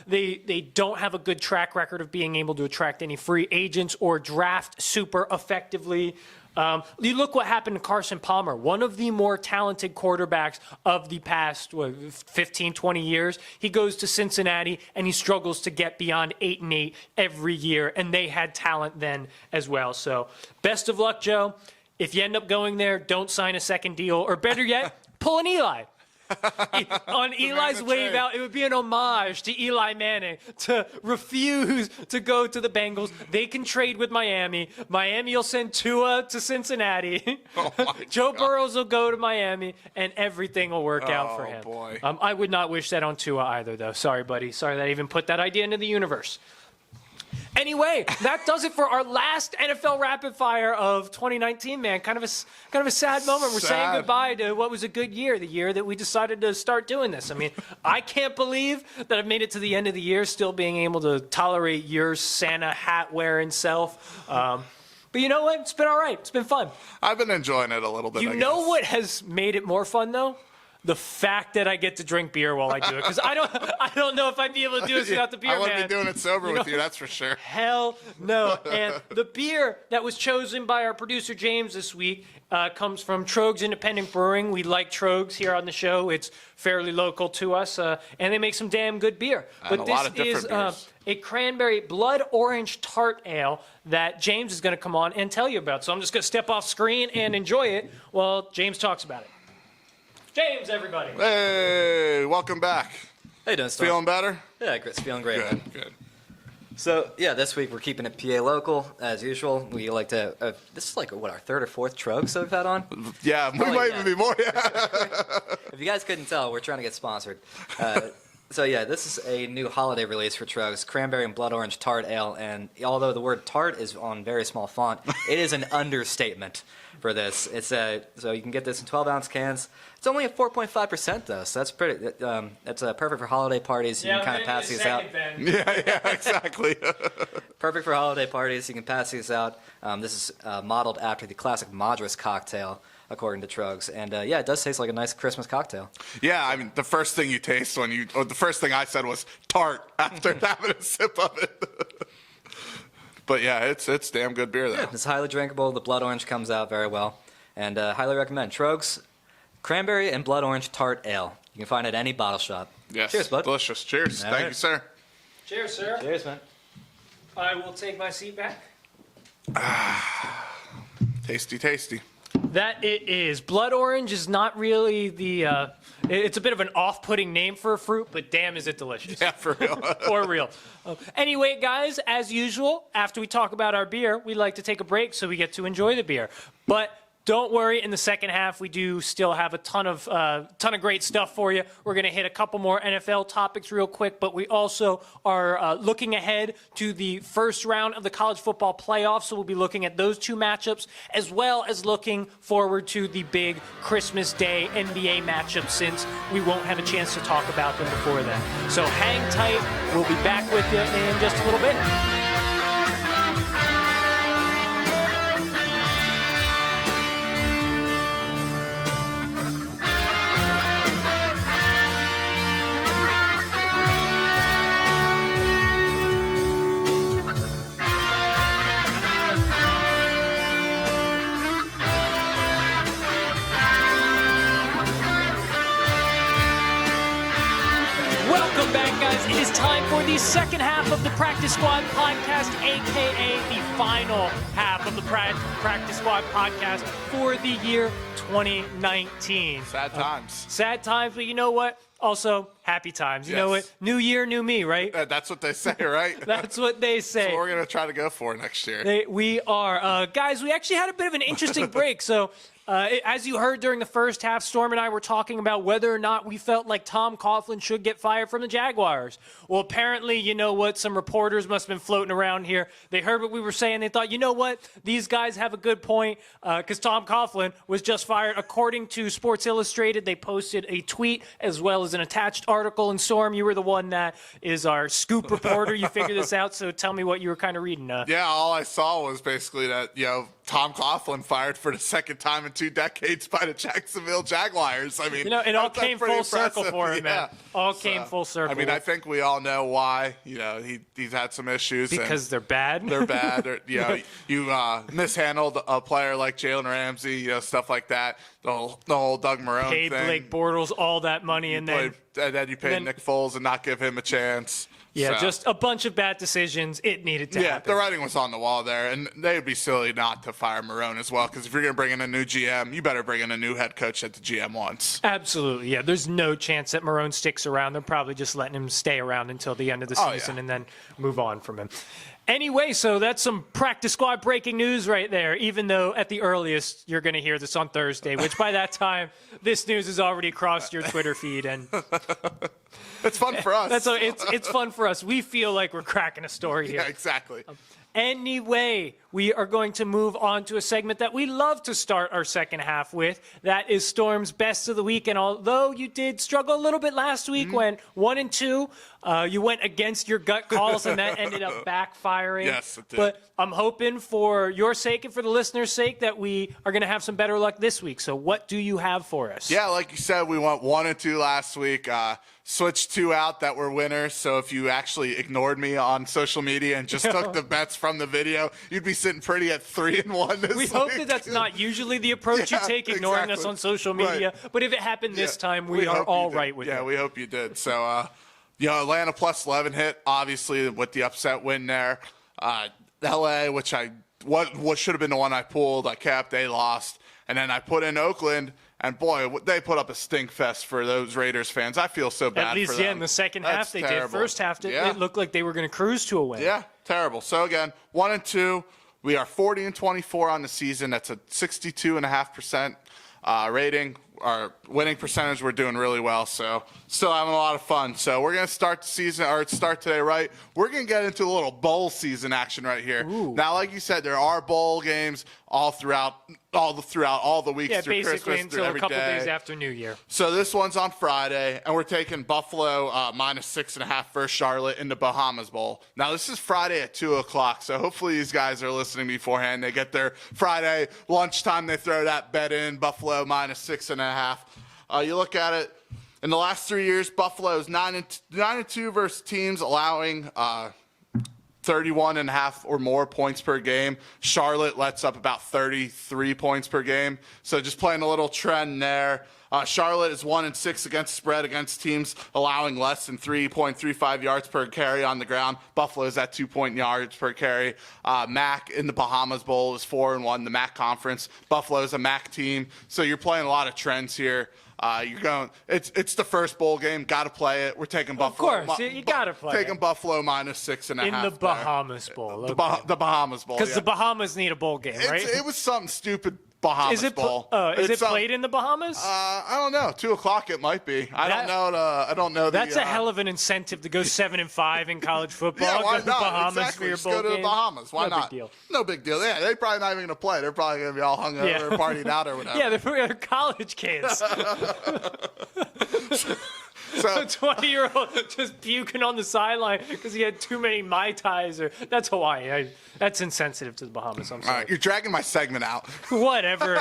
They don't have a good track record of being able to attract any free agents or draft super effectively. You look what happened to Carson Palmer, one of the more talented quarterbacks of the past 15, 20 years. He goes to Cincinnati, and he struggles to get beyond 8-8 every year, and they had talent then as well. So best of luck, Joe. If you end up going there, don't sign a second deal, or better yet, pull an Eli. On Eli's wave out, it would be an homage to Eli Manning to refuse to go to the Bengals. They can trade with Miami. Miami will send Tua to Cincinnati. Joe Burrows will go to Miami, and everything will work out for him. Boy. I would not wish that on Tua either, though. Sorry, buddy. Sorry that I even put that idea into the universe. Anyway, that does it for our last NFL Rapid Fire of 2019, man. Kind of a sad moment. We're saying goodbye to what was a good year, the year that we decided to start doing this. I mean, I can't believe that I've made it to the end of the year still being able to tolerate your Santa hat wearing self. But you know what? It's been all right. It's been fun. I've been enjoying it a little bit, You know what has made it more fun, though? The fact that I get to drink beer while I do it, because I don't know if I'd be able to do this without the beer, I wouldn't man. be doing it sober with you, that's for sure. Hell no. And the beer that was chosen by our producer James this week comes from Trogs Independent Brewing. We like Trogs here on the show. It's fairly local to us, and they make some damn good beer. And but a lot of different beers. A cranberry blood orange tart ale that James is going to come on and tell you about. So I'm just going to step off screen and enjoy it while James talks about it. James, everybody. Hey, welcome back. How you doing, Storm? Feeling better? Yeah, it's feeling great, man. Good. So, yeah, this week we're keeping it PA local, as usual. We like to, this is like, what, our third or fourth Trogs that we've had on? Yeah, we might even be more, yeah. If you guys couldn't tell, we're trying to get sponsored. So, yeah, this is a new holiday release for Trogs, cranberry and blood orange tart ale, and although the word tart is on very small font, it is an understatement for this. It's so you can get this in 12-ounce cans. It's only at 4.5% though, so that's pretty. It's perfect for holiday parties. You can kind of pass these out. Yeah, exactly. Perfect for holiday parties. You can pass these out. This is modeled after the classic Madras cocktail, according to Trogs, and yeah, it does taste like a nice Christmas cocktail. Yeah, I mean, the first thing you taste the first thing I said was tart after having a sip of it. But yeah, it's damn good beer though. It's highly drinkable. The blood orange comes out very well. And highly recommend. Trogs Cranberry and Blood Orange Tart Ale. You can find it at any bottle shop. Yes. Cheers, bud. Delicious. Cheers. All Thank right. you, sir. Cheers, sir. Cheers, man. I will take my seat back. Tasty, tasty. That it is. Blood orange is not really the. It's a bit of an off-putting name for a fruit, but damn, is it delicious. Yeah, for real. For real. Anyway, guys, as usual, after we talk about our beer, we like to take a break so we get to enjoy the beer. But don't worry, in the second half, we do still have a ton of great stuff for you. We're going to hit a couple more NFL topics real quick, but we also are looking ahead to the first round of the college football playoffs, so we'll be looking at those two matchups, as well as looking forward to the big Christmas Day NBA matchup, since we won't have a chance to talk about them before then. So hang tight. We'll be back with you in just a little bit. Welcome back, guys. It is time for the second half of the Practice Squad podcast, a.k.a. the final half of the Practice Squad podcast for the year 2019. Sad times. Sad times, but you know what? Also, happy times. You know Yes. what? New year, new me, right? That's what they say, right? That's what they say. That's what we're going to try to go for next year. We are. Guys, we actually had a bit of an interesting break. So, as you heard during the first half, Storm and I were talking about whether or not we felt like Tom Coughlin should get fired from the Jaguars. Well, apparently, you know what? Some reporters must have been floating around here. They heard what we were saying. They thought, you know what? These guys have a good point, because Tom Coughlin was just fired. According to Sports Illustrated, they posted a tweet as well as an attached article. And Storm, you were the one that is our scoop reporter. You figured this out, so tell me what you were kind of reading. Yeah, all I saw was basically that, Tom Coughlin fired for the second time in 2 decades by the Jacksonville Jaguars. I mean, it all that's came pretty full circle impressive. for him, man. Yeah. All came full circle. I mean, I think we all know why. He's had some issues. Because they're bad. They're bad. Or, you mishandled a player like Jalen Ramsey, stuff like that. The whole Doug Marrone Paid thing. Blake Bortles all that money, and then you paid Nick Foles and not give him a chance. yeah, So, just a bunch of bad decisions. It needed to happen. the writing was on the wall there, and they would be silly not to fire Marrone as well, because if you're going to bring in a new GM, you better bring in a new head coach that the GM wants. Absolutely, yeah. There's no chance that Marrone sticks around. They're probably just letting him stay around until the end of the season and then move on from him. Anyway, so that's some Practice Squad breaking news right there, even though at the earliest you're going to hear this on Thursday, which by that time, this news has already crossed your Twitter feed. And It's fun for us. it's fun for us. We feel like we're cracking a story here. Yeah, exactly. Anyway, we are going to move on to a segment that we love to start our second half with. That is Storm's Best of the Week. And although you did struggle a little bit last week, when 1 and 2, you went against your gut calls, and that ended up backfiring. Yes, it did. But I'm hoping for your sake and for the listeners' sake that we are going to have some better luck this week. So what do you have for us? Yeah, like you said, we went 1 and 2 last week. Switched 2 out that were winners. So if you actually ignored me on social media and just took the bets from the video, you'd be sitting pretty at 3 and 1 this We week. hope that that's not usually the approach you take, ignoring us exactly. on social media. Right. But if it happened this time, we are hope you all did. right with it. Yeah, we hope you did. So, Atlanta plus 11 hit, obviously, with the upset win there. LA, which what should have been the one I pulled, I kept, they lost. And then I put in Oakland, and boy, they put up a stink fest for those Raiders fans. I feel so bad At least, for them. yeah, in the second half That's they terrible. did. First half, Yeah. it looked like they were going to cruise to a win. Yeah, terrible. So again, 1 and 2. We are 40 and 24 on the season. That's a 62.5% rating. Our winning percentage, we're doing really well. So still having a lot of fun. So we're gonna start the season, or start today right. We're gonna get into a little bowl season action right here. Ooh. Now, like you said, there are bowl games all throughout all the weeks Yeah, through basically Christmas, until through a every couple day. days after New Year. So this one's on Friday, and we're taking Buffalo minus 6.5 versus Charlotte in the Bahamas Bowl. Now, this is Friday at 2 o'clock, so hopefully these guys are listening beforehand. They get their Friday lunchtime, they throw that bet in, Buffalo minus 6.5. You look at it, in the last 3 years, Buffalo's 9 and 2 versus teams allowing 31.5 or more points per game. Charlotte lets up about 33 points per game. So just playing a little trend there. Charlotte is 1-6 against spread against teams allowing less than 3.35 yards per carry on the ground. Buffalo's at 2 yards per carry. MAC in the Bahamas Bowl is 4-1, the MAC conference. Buffalo's a MAC team. So you're playing a lot of trends here. You're going. It's the first bowl game. Got to play it. We're taking Buffalo. Of course, you got to play Taking it. Buffalo -6.5 In the Bahamas Bowl. Okay. The Bahamas Bowl. Because Yeah. the Bahamas need a bowl game, right? It was something stupid. Bahamas Bowl. Is it It's played in the Bahamas? I don't know. 2:00 it might be. I don't know. That's a hell of an incentive to go 7-5 in college football. Yeah, why go to the not? Bahamas Exactly. for your Just bowl go to the game. Bahamas. Why No not? big deal. No big deal. Yeah, they're probably not even going to play. They're probably going to be all hungover, partied out, or whatever. Yeah, they're college kids. So A 20-year-old just puking on the sideline because he had too many Mai Tais. That's Hawaii. That's insensitive to the Bahamas. I'm all sorry. right, you're dragging my segment out. Whatever.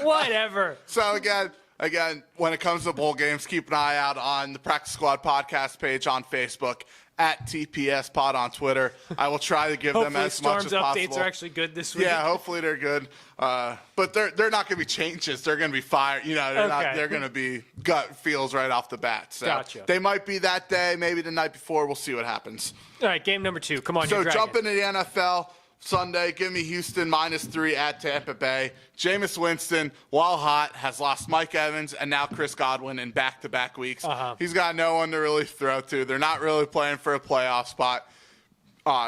Whatever. So again, when it comes to bowl games, keep an eye out on the Practice Squad podcast page on Facebook, at TPS Pod on Twitter. I will try to give them Hopefully as much Storm's as updates possible. are actually good this week. Yeah, hopefully they're good. But they're not going to be changes. They're going to be fire. You know, they're going to be gut feels right off the bat. So Gotcha. They might be that day, maybe the night before. We'll see what happens. All right, game number 2. Come on, So you're dragging. jump into the NFL Sunday. Give me Houston -3 at Tampa Bay. Jameis Winston, while hot, has lost Mike Evans and now Chris Godwin in back-to-back weeks. He's got no one to really throw to. They're not really playing for a playoff spot.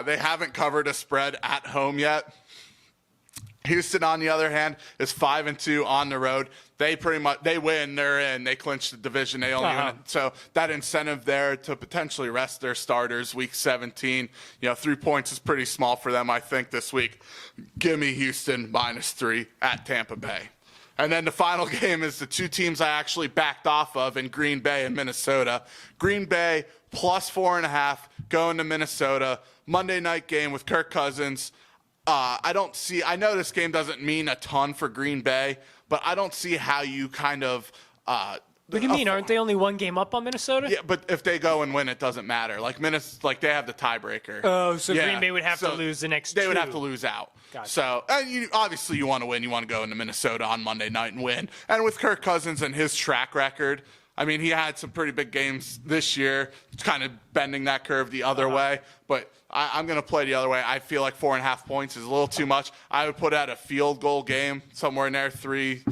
They haven't covered a spread at home yet. Houston, on the other hand, is 5-2 on the road. They win, they're in. They clinch the division. They only win it. So that incentive there to potentially rest their starters week 17. 3 points is pretty small for them, I think, this week. Give me Houston -3 at Tampa Bay. And then the final game is the two teams I actually backed off of in Green Bay and Minnesota. Green Bay +4.5 going to Minnesota. Monday night game with Kirk Cousins. I know this game doesn't mean a ton for Green Bay, but I don't see how you kind of. What do you mean? Aren't they only one game up on Minnesota? Yeah, but if they go and win, it doesn't matter. Like they have the tiebreaker. Oh, so Yeah, Green Bay would have to so lose the next two. They would have to lose out. Gotcha. So, and obviously you want to win. You want to go into Minnesota on Monday night and win. And with Kirk Cousins and his track record, I mean, he had some pretty big games this year, kind of bending that curve the other way. But I'm going to play the other way. I feel like 4.5 points is a little too much. I would put out a field goal game somewhere in there, 3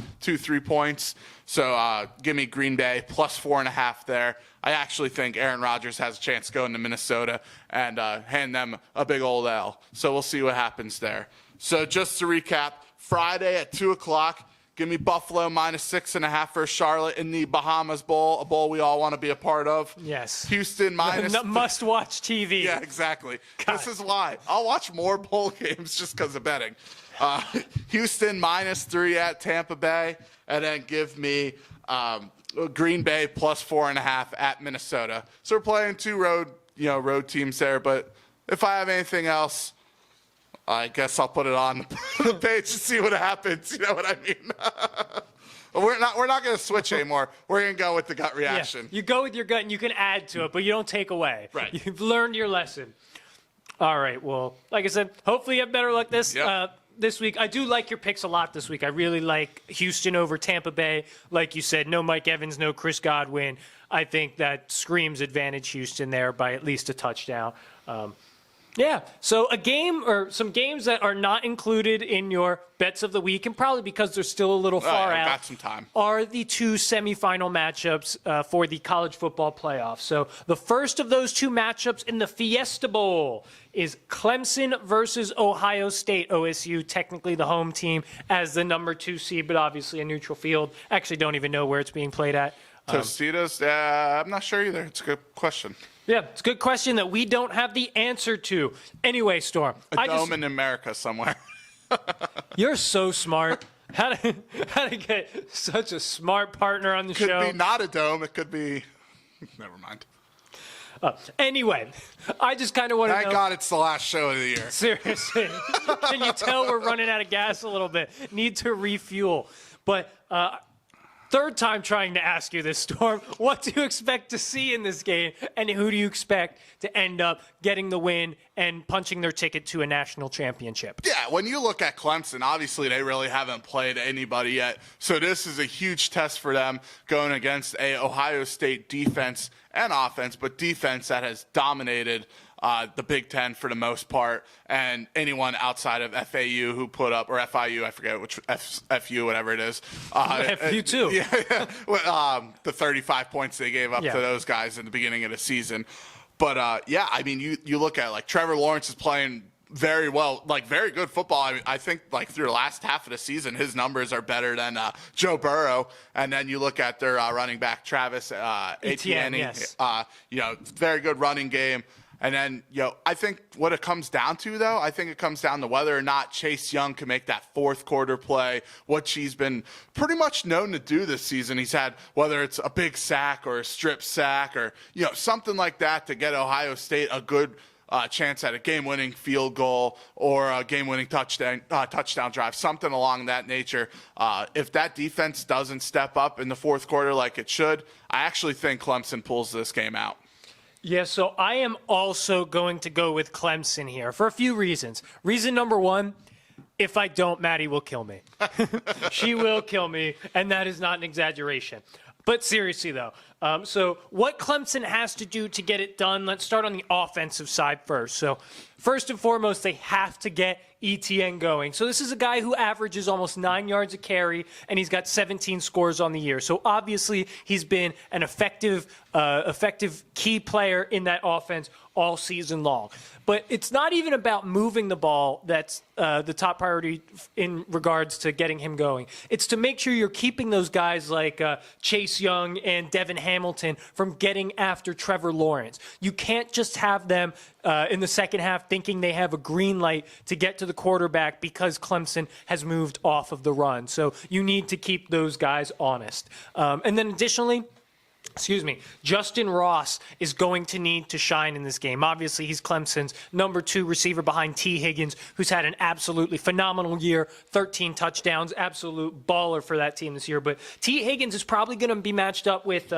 points. So give me Green Bay +4.5 there. I actually think Aaron Rodgers has a chance to go into Minnesota and hand them a big old L. So we'll see what happens there. So just to recap, Friday at 2:00. Give me Buffalo -6.5 for Charlotte in the Bahamas Bowl, a bowl we all want to be a part of. Yes. Houston must-watch TV. Yeah, exactly. Got This it. is why. I'll watch more bowl games just because of betting. Houston -3 at Tampa Bay, and then give me Green Bay +4.5 at Minnesota. So we're playing two road teams there. But if I have anything else, I guess I'll put it on the page to see what happens. You know what I mean? We're not going to switch anymore. We're going to go with the gut reaction. Yeah, you go with your gut and you can add to it, but you don't take away. Right. You've learned your lesson. All right. Well, like I said, hopefully you have better luck this week. I do like your picks a lot this week. I really like Houston over Tampa Bay. Like you said, no Mike Evans, no Chris Godwin. I think that screams advantage Houston there by at least a touchdown. Yeah, so a game or some games that are not included in your bets of the week, and probably because they're still a little far out, got some time, are the two semifinal matchups for the college football playoffs. So the first of those two matchups in the Fiesta Bowl is Clemson versus Ohio State. OSU, technically the home team, as the number 2 seed, but obviously a neutral field. Actually don't even know where it's being played at. Tostitos? I'm not sure either. It's a good question. Yeah, it's a good question that we don't have the answer to. Anyway, Storm. A dome in America somewhere. You're so smart. How to get such a smart partner on the Could show. be not a dome. It could be. Never mind. Anyway, I just kind of want to know. Thank God it's the last show of the year. Seriously. Can you tell we're running out of gas a little bit? Need to refuel. But third time trying to ask you this, Storm. What do you expect to see in this game, and who do you expect to end up getting the win and punching their ticket to a national championship? Yeah, when you look at Clemson, obviously they really haven't played anybody yet. So this is a huge test for them going against a Ohio State defense and offense, but defense that has dominated the Big Ten for the most part, and anyone outside of FAU who put up, or FIU, I forget which, FU, whatever it is. FU too. Yeah, the 35 points they gave up to those guys in the beginning of the season. But, yeah, I mean, you look at, like, Trevor Lawrence is playing very well, like very good football. I think like through the last half of the season, his numbers are better than Joe Burrow. And then you look at their running back, Travis Etienne. Yes. Very good running game. And then, I think what it comes down to, though, I think it comes down to whether or not Chase Young can make that fourth quarter play, what he's been pretty much known to do this season. He's had, whether it's a big sack or a strip sack or, something like that to get Ohio State a good chance at a game-winning field goal or a game-winning touchdown drive, something along that nature. If that defense doesn't step up in the fourth quarter like it should, I actually think Clemson pulls this game out. Yeah, so I am also going to go with Clemson here for a few reasons. Reason number one, if I don't, Maddie will kill me. She will kill me, and that is not an exaggeration. But seriously, though, so what Clemson has to do to get it done, let's start on the offensive side first. So first and foremost, they have to get Etienne going. So this is a guy who averages almost 9 yards a carry, and he's got 17 scores on the year. So obviously, he's been an effective key player in that offense all season long. But it's not even about moving the ball that's the top priority in regards to getting him going. It's to make sure you're keeping those guys like Chase Young and Devin Hamilton from getting after Trevor Lawrence. You can't just have them in the second half thinking they have a green light to get to the quarterback because Clemson has moved off of the run. So you need to keep those guys honest. And then additionally, Justin Ross is going to need to shine in this game. Obviously, he's Clemson's number 2 receiver behind T. Higgins, who's had an absolutely phenomenal year, 13 touchdowns, absolute baller for that team this year. But T. Higgins is probably going to be matched up with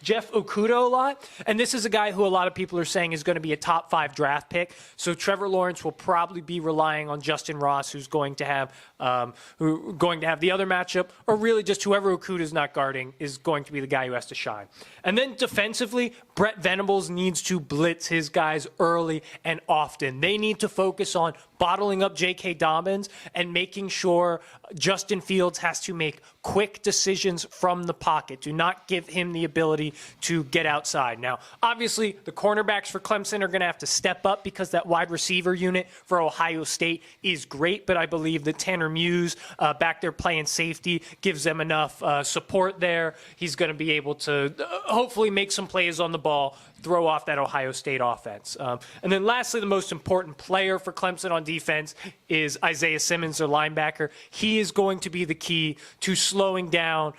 Jeff Okudah a lot, and this is a guy who a lot of people are saying is going to be a top 5 draft pick. So Trevor Lawrence will probably be relying on Justin Ross, who's going to have the other matchup, or really just whoever Okudah is not guarding is going to be the guy who has to shine. And then defensively, Brett Venables needs to blitz his guys early and often. They need to focus on bottling up J.K. Dobbins and making sure Justin Fields has to make quick decisions from the pocket. Do not give him the ability to get outside. Now, obviously, the cornerbacks for Clemson are going to have to step up because that wide receiver unit for Ohio State is great, but I believe that Tanner Muse back there playing safety gives them enough support there. He's going to be able to hopefully make some plays on the ball, throw off that Ohio State offense. And then lastly, the most important player for Clemson on defense is Isaiah Simmons, their linebacker. He is going to be the key to slowing down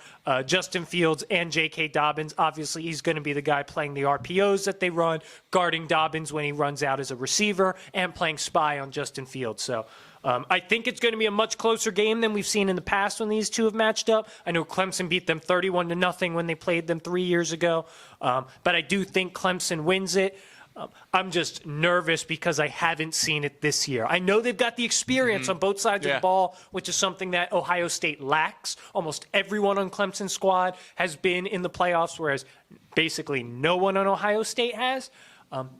Justin Fields and J.K. Dobbins. Obviously, he's going to be the guy playing the RPOs that they run, guarding Dobbins when he runs out as a receiver, and playing spy on Justin Fields. So I think it's going to be a much closer game than we've seen in the past when these two have matched up. I know Clemson beat them 31-0 when they played them 3 years ago, but I do think Clemson wins it. I'm just nervous because I haven't seen it this year. I know they've got the experience on both sides of the ball, which is something that Ohio State lacks. Almost everyone on Clemson's squad has been in the playoffs, whereas basically no one on Ohio State has.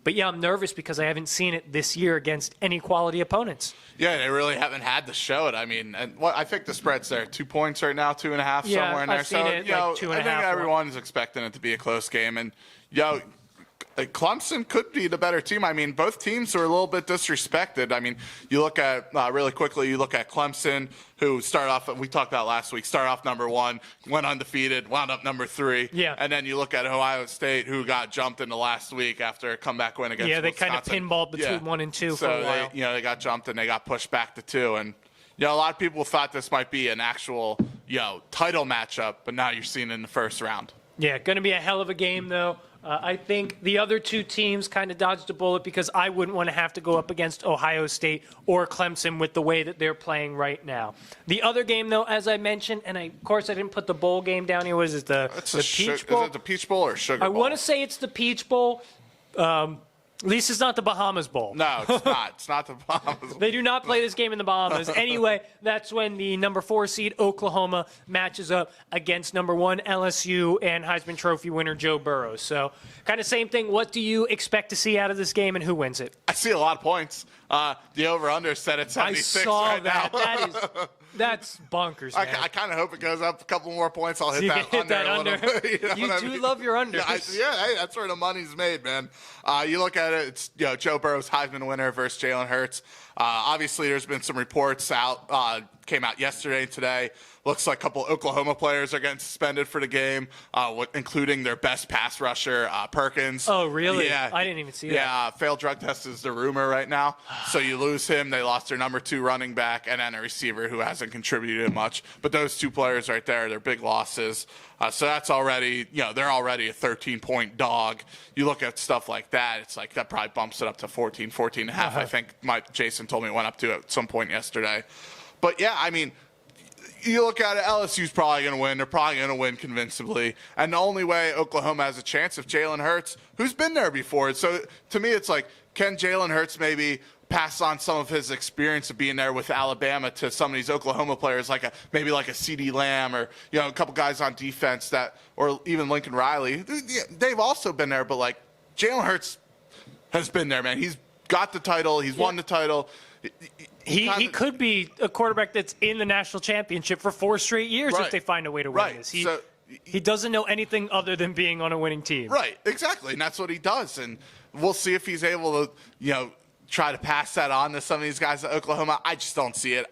But yeah, I'm nervous because I haven't seen it this year against any quality opponents. Yeah, they really haven't had to show it. I mean, I think the spread's there, 2 points right now, 2.5 somewhere in there. I've seen it, like 2.5. I think everyone's expecting it to be a close game, and Clemson could be the better team. I mean, both teams are a little bit disrespected. I mean, you look at, really quickly, you look at Clemson, who started off, we talked about last week, started off number 1, went undefeated, wound up number 3. Yeah. And then you look at Ohio State, who got jumped in the last week after a comeback win against Wisconsin. Wisconsin. Kind of pinballed between 1 and 2 for a while. They got jumped and they got pushed back to 2. And, a lot of people thought this might be an actual, title matchup, but now you're seeing it in the first round. Yeah, going to be a hell of a game, though. I think the other two teams kind of dodged a bullet because I wouldn't want to have to go up against Ohio State or Clemson with the way that they're playing right now. The other game, though, as I mentioned, and of course I didn't put the bowl game down here. What is it, the Peach Bowl? Is it the Peach Bowl or Sugar Bowl? I want to say it's the Peach Bowl. At least it's not the Bahamas Bowl. No, it's not. It's not the Bahamas Bowl. They do not play this game in the Bahamas. Anyway, that's when the number 4 seed Oklahoma matches up against number 1 LSU and Heisman Trophy winner Joe Burrow. So kind of same thing. What do you expect to see out of this game and who wins it? I see a lot of points. The over-under set at 76 right now. That's bonkers, man. I kind of hope it goes up a couple more points. I'll hit You that can hit under that a little bit. You do love your unders. Hey, that's where the money's made, man. You look at it, it's Joe Burrow's Heisman winner versus Jalen Hurts. Obviously, there's been some reports came out yesterday and today. Looks like a couple Oklahoma players are getting suspended for the game, including their best pass rusher, Perkins. Oh, really? Yeah. I didn't even see that. Yeah, failed drug test is the rumor right now. So you lose him. They lost their number 2 running back and then a receiver who hasn't contributed much. But those 2 players right there, they're big losses. So that's already, they're already a 13-point dog. You look at stuff like that, it's like that probably bumps it up to 14 and a half. I think Jason told me it went up to at some point yesterday. But, yeah, I mean, you look at it, LSU's probably going to win. They're probably going to win convincingly. And the only way Oklahoma has a chance if Jalen Hurts, who's been there before. So to me, it's like, can Jalen Hurts maybe pass on some of his experience of being there with Alabama to some of these Oklahoma players, maybe like a CeeDee Lamb or a couple guys on defense or even Lincoln Riley. They've also been there, but like Jalen Hurts has been there, man. He's got the title. He's won the title. He could be a quarterback that's in the national championship for 4 straight years if they find a way to win this. He doesn't know anything other than being on a winning team. Right, exactly, and that's what he does. And we'll see if he's able to, try to pass that on to some of these guys at Oklahoma. I just don't see it.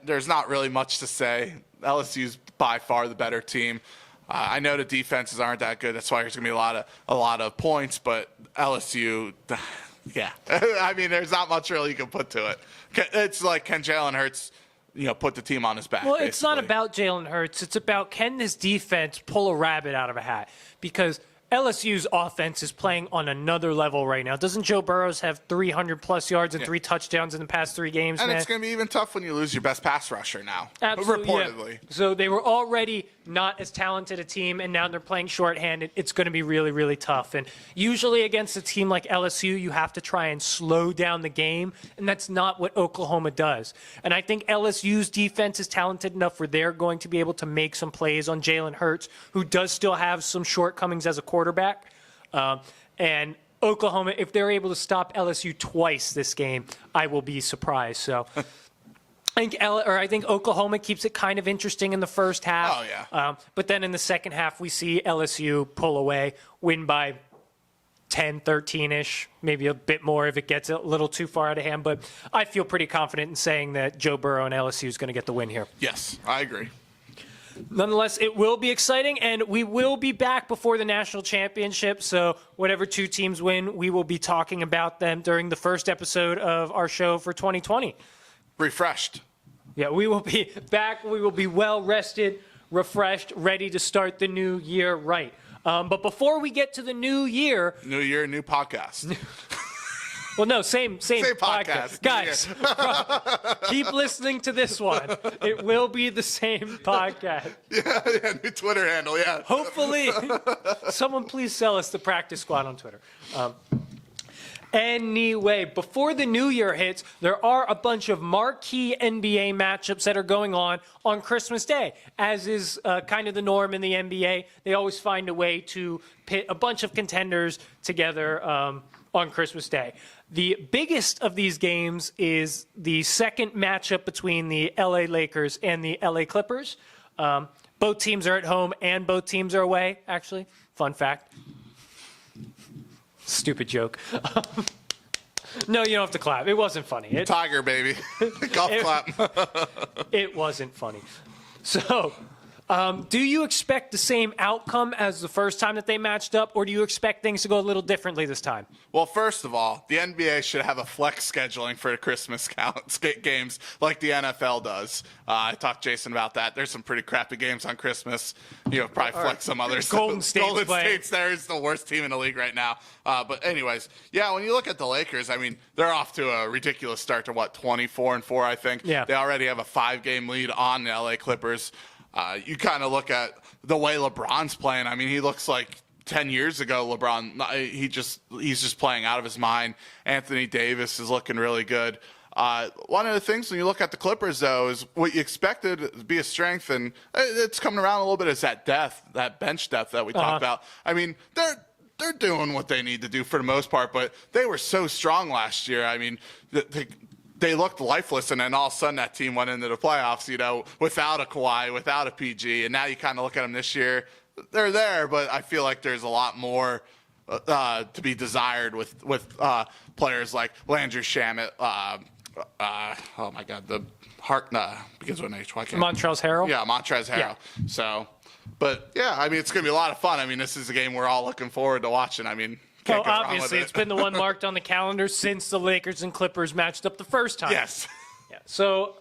There's not really much to say. LSU's by far the better team. I know the defenses aren't that good. That's why there's going to be a lot of points. But LSU, yeah. I mean, there's not much really you can put to it. It's like, can Jalen Hurts, put the team on his back? Well, basically. It's not about Jalen Hurts. It's about, can this defense pull a rabbit out of a hat? Because LSU's offense is playing on another level right now. Doesn't Joe Burrows have 300-plus yards and 3 touchdowns in the past 3 games? And man? It's going to be even tough when you lose your best pass rusher now, Absolutely, reportedly. Yeah. So they were already not as talented a team, and now they're playing shorthanded. It's going to be really, really tough. And usually against a team like LSU, you have to try and slow down the game, and that's not what Oklahoma does. And I think LSU's defense is talented enough where they're going to be able to make some plays on Jalen Hurts, who does still have some shortcomings as a quarterback. And Oklahoma, if they're able to stop LSU twice this game, I will be surprised. So I think Oklahoma keeps it kind of interesting in the first half. Oh, yeah. But then in the second half, we see LSU pull away, win by 10, 13-ish, maybe a bit more if it gets a little too far out of hand. But I feel pretty confident in saying that Joe Burrow and LSU is going to get the win here. Yes, I agree. Nonetheless, it will be exciting, and we will be back before the national championship. So whatever 2 teams win, we will be talking about them during the first episode of our show for 2020. Refreshed. Yeah, we will be back. We will be well rested, refreshed, ready to start the new year right. But before we get to the new year, new podcast. Well, no, same podcast. Guys, keep listening to this one. It will be the same podcast. Yeah, new Twitter handle, yeah. Hopefully, someone please sell us the practice squad on Twitter. Anyway, before the new year hits, there are a bunch of marquee NBA matchups that are going on Christmas Day. As is kind of the norm in the NBA, they always find a way to pit a bunch of contenders together on Christmas Day. The biggest of these games is the second matchup between the LA Lakers and the LA Clippers. Both teams are at home and both teams are away, actually. Fun fact. Stupid joke. No, you don't have to clap. It wasn't funny. Tiger, baby. Golf clap. It wasn't funny. So, Do you expect the same outcome as the first time that they matched up, or do you expect things to go a little differently this time? Well, first of all, the NBA should have a flex scheduling for the Christmas games like the NFL does. I talked to Jason about that. There's some pretty crappy games on Christmas. Probably flex some others. Golden State's there is the worst team in the league right now. But anyways, yeah, when you look at the Lakers, I mean, they're off to a ridiculous start to 24-4, I think. Yeah. They already have a 5-game lead on the LA Clippers. You kind of look at the way LeBron's playing. I mean, he looks like 10 years ago, LeBron. He's just playing out of his mind. Anthony Davis is looking really good. One of the things when you look at the Clippers, though, is what you expected to be a strength, and it's coming around a little bit, is that depth, that bench depth that we talked about. I mean, they're doing what they need to do for the most part, but they were so strong last year. I mean, they looked lifeless, and then all of a sudden that team went into the playoffs, without a Kawhi, without a PG, and now you kind of look at them this year. They're there, but I feel like there's a lot more to be desired with players like Landry Shamet. Oh my God, the heart begins with an H. Why can't Montrezl Harrell. Yeah, Montrezl Harrell. Yeah. So, but yeah, I mean, it's gonna be a lot of fun. I mean, this is a game we're all looking forward to watching. I mean. Well, obviously, it's been the one marked on the calendar since the Lakers and Clippers matched up the first time. Yes. Yeah. So,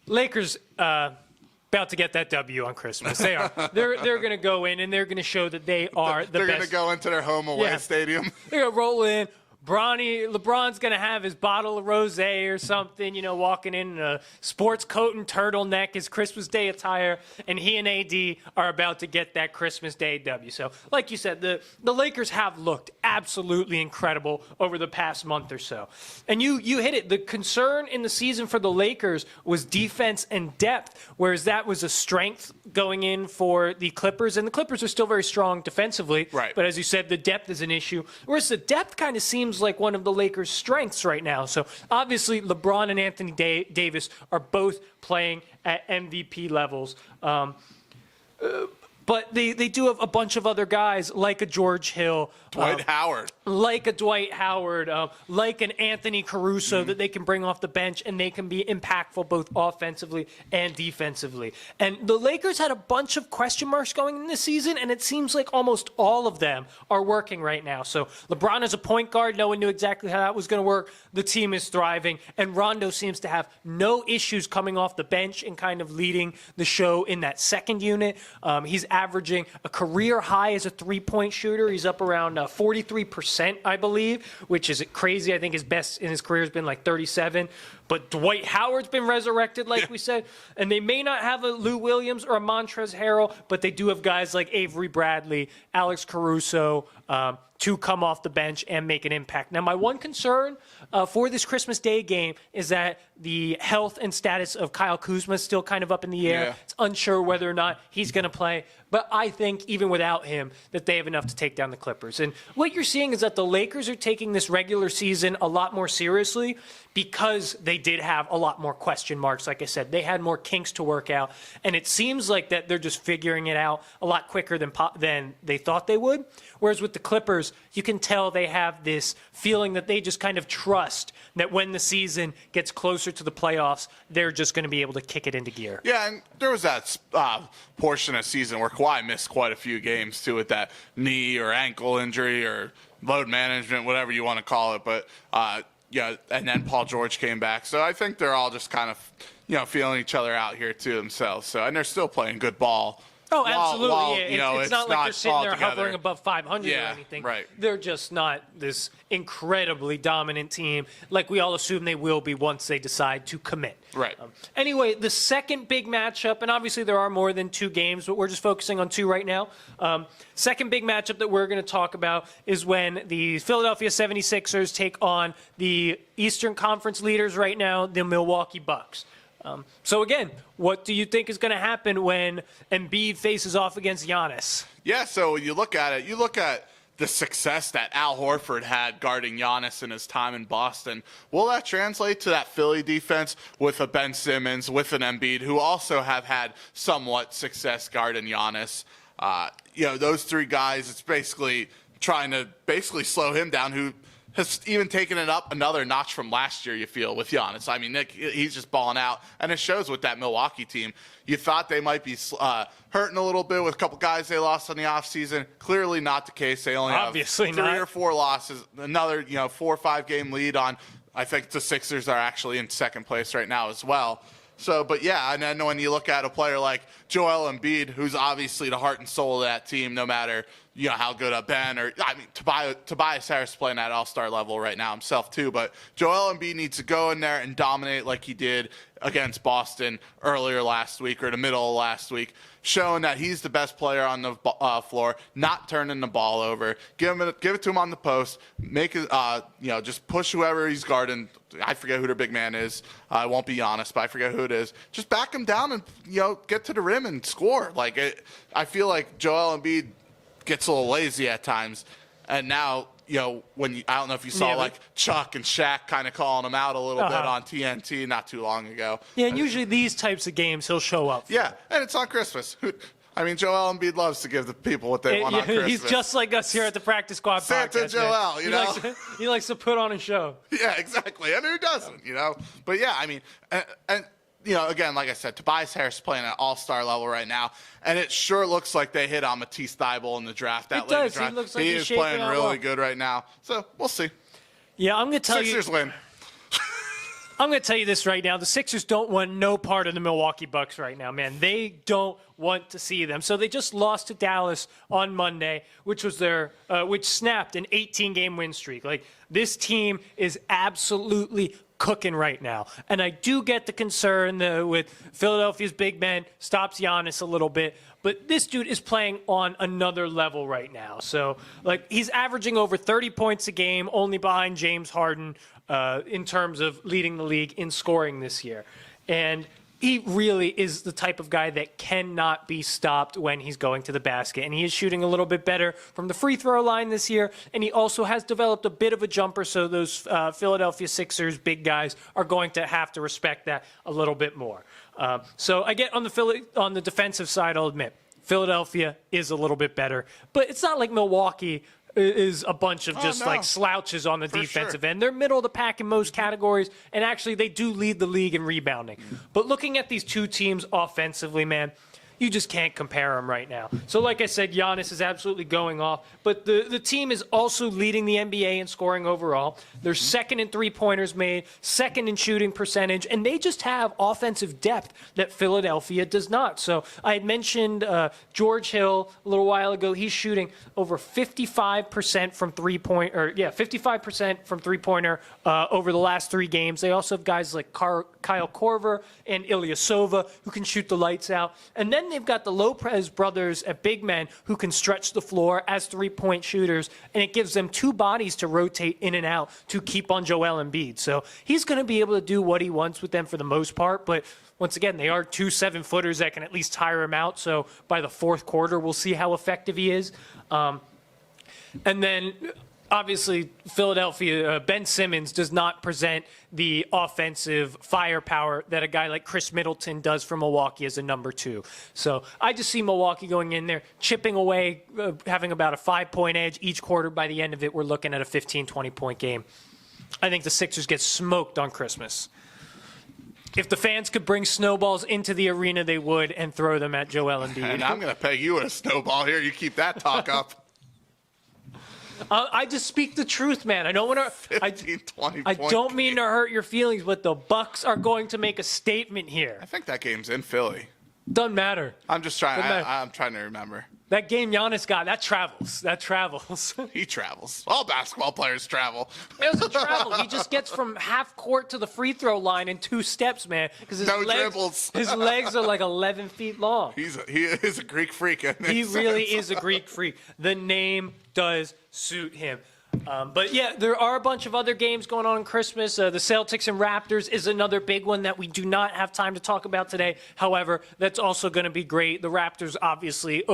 Lakers about to get that W on Christmas. They are. They're going to go in and they're going to show that they are the best. They're going to go into their home away stadium. They're going to roll in. LeBron's going to have his bottle of rosé or something, walking in a sports coat and turtleneck, his Christmas Day attire, and he and AD are about to get that Christmas Day W. So, like you said, the Lakers have looked absolutely incredible over the past month or so. And you hit it. The concern in the season for the Lakers was defense and depth, whereas that was a strength going in for the Clippers. And the Clippers are still very strong defensively. Right. But as you said, the depth is an issue. Whereas the depth kind of seems like one of the Lakers' strengths right now. So obviously LeBron and Anthony Davis are both playing at MVP levels. But they do have a bunch of other guys like a George Hill. Dwight Howard. Like a Dwight Howard, like an Anthony Caruso that they can bring off the bench, and they can be impactful both offensively and defensively. And the Lakers had a bunch of question marks going in this season, and it seems like almost all of them are working right now. So LeBron is a point guard. No one knew exactly how that was going to work. The team is thriving, and Rondo seems to have no issues coming off the bench and kind of leading the show in that second unit. He's averaging a career high as a three-point shooter. He's up around 43%, I believe, which is crazy. I think his best in his career has been like 37. But Dwight Howard's been resurrected, like we said. And they may not have a Lou Williams or a Montrezl Harrell, but they do have guys like Avery Bradley, Alex Caruso, to come off the bench and make an impact. Now, my one concern for this Christmas Day game is that the health and status of Kyle Kuzma is still kind of up in the air. Yeah. It's unsure whether or not he's going to play. But I think even without him, that they have enough to take down the Clippers. And what you're seeing is that the Lakers are taking this regular season a lot more seriously because they did have a lot more question marks. Like I said, they had more kinks to work out. And it seems like that they're just figuring it out a lot quicker than they thought they would. Whereas with the Clippers, you can tell they have this feeling that they just kind of trust that when the season gets closer to the playoffs, they're just going to be able to kick it into gear. Yeah, and there was that portion of season where Kawhi missed quite a few games, too, with that knee or ankle injury or load management, whatever you want to call it. But, yeah, and then Paul George came back. So I think they're all just kind of, feeling each other out here, too, themselves. So, and they're still playing good ball. Oh, absolutely. While, it's not like they're sitting there hovering above 500 or Yeah, anything. right. They're just not this incredibly dominant team like we all assume they will be once they decide to commit. Right. Anyway, the second big matchup, and obviously there are more than two games, but we're just focusing on two right now. Second big matchup that we're going to talk about is when the Philadelphia 76ers take on the Eastern Conference leaders right now, the Milwaukee Bucks. So again, what do you think is going to happen when Embiid faces off against Giannis? Yeah, so when you look at it, you look at the success that Al Horford had guarding Giannis in his time in Boston. Will that translate to that Philly defense with a Ben Simmons, with an Embiid, who also have had somewhat success guarding Giannis? Those three guys, it's basically trying to slow him down, has even taken it up another notch from last year, you feel, with Giannis. I mean, Nick, he's just balling out, and it shows with that Milwaukee team. You thought they might be hurting a little bit with a couple guys they lost in the offseason. Clearly not the case. They only Obviously have 3 not. or 4 losses. Another 4 or 5 game lead on, I think the Sixers are actually in second place right now as well. So, but yeah, and then when you look at a player like Joel Embiid, who's obviously the heart and soul of that team, no matter how good a Ben or Tobias Harris is playing at all-star level right now himself too. But Joel Embiid needs to go in there and dominate like he did against Boston earlier last week or the middle of last week, showing that he's the best player on the floor, not turning the ball over. Give it to him on the post. Make it, just push whoever he's guarding. I forget who their big man is. I won't be honest, but I forget who it is. Just back him down and get to the rim and score. I feel like Joel Embiid gets a little lazy at times, and now when I don't know if you saw Chuck and Shaq kind of calling him out a little bit on TNT not too long ago. Yeah, and usually these types of games he'll show up. Yeah, and it's on Christmas. I mean, Joel Embiid loves to give the people what they want on Christmas. He's just like us here at the Practice Squad Santa podcast. Joel, He likes to put on a show. Yeah, exactly. And who doesn't, But yeah, I mean, and again, like I said, Tobias Harris is playing at all-star level right now, and it sure looks like they hit on Matisse Thybulle in the draft. It does. He looks like he he's is shaping playing out really well. good right now. So we'll see. Yeah, I'm going to tell Sixers win. I'm going to tell you this right now. The Sixers don't want no part of the Milwaukee Bucks right now, man. They don't want to see them. So they just lost to Dallas on Monday, which was which snapped an 18-game win streak. This team is absolutely cooking right now. And I do get the concern with Philadelphia's big man stops Giannis a little bit, but this dude is playing on another level right now. So, he's averaging over 30 points a game, only behind James Harden in terms of leading the league in scoring this year. And he really is the type of guy that cannot be stopped when he's going to the basket. And he is shooting a little bit better from the free throw line this year. And he also has developed a bit of a jumper, so those Philadelphia Sixers big guys are going to have to respect that a little bit more. So I get on the defensive side, I'll admit, Philadelphia is a little bit better. But it's not like Milwaukee is a bunch of just slouches on the defensive end. They're middle of the pack in most categories, and actually they do lead the league in rebounding. But looking at these two teams offensively, man, you just can't compare them right now. So like I said, Giannis is absolutely going off, but the team is also leading the NBA in scoring overall. They're second in three-pointers made, second in shooting percentage, and they just have offensive depth that Philadelphia does not. So I had mentioned George Hill a little while ago. He's shooting over 55% from three-pointer, 55% from three-pointer over the last 3 games. They also have guys like Kyle Korver and Ilyasova who can shoot the lights out. And then they've got the Lopez brothers at big men who can stretch the floor as three-point shooters, and it gives them 2 bodies to rotate in and out to keep on Joel Embiid. So he's going to be able to do what he wants with them for the most part, but once again, they are 2 7-footers that can at least tire him out. So by the fourth quarter, we'll see how effective he is. And then obviously, Philadelphia, Ben Simmons does not present the offensive firepower that a guy like Chris Middleton does for Milwaukee as a number 2. So I just see Milwaukee going in there, chipping away, having about a 5-point edge each quarter. By the end of it, we're looking at a 15, 20-point game. I think the Sixers get smoked on Christmas. If the fans could bring snowballs into the arena, they would, and throw them at Joel Embiid. And I'm going to peg you with a snowball here. You keep that talk up. I just speak the truth, man. I don't want to. 15, 20 I don't mean to hurt your feelings, but the Bucks are going to make a statement here. I think that game's in Philly. Doesn't matter. I'm just trying. I'm trying to remember. That game Giannis got, that travels. That travels. He travels. All basketball players travel. It was a travel. He just gets from half court to the free throw line in 2 steps, man. Because his legs are like 11 feet long. He is a Greek freak. He really is a Greek freak. The name does suit him. But yeah, there are a bunch of other games going on Christmas. The Celtics and Raptors is another big one that we do not have time to talk about today. However, that's also going to be great. The Raptors obviously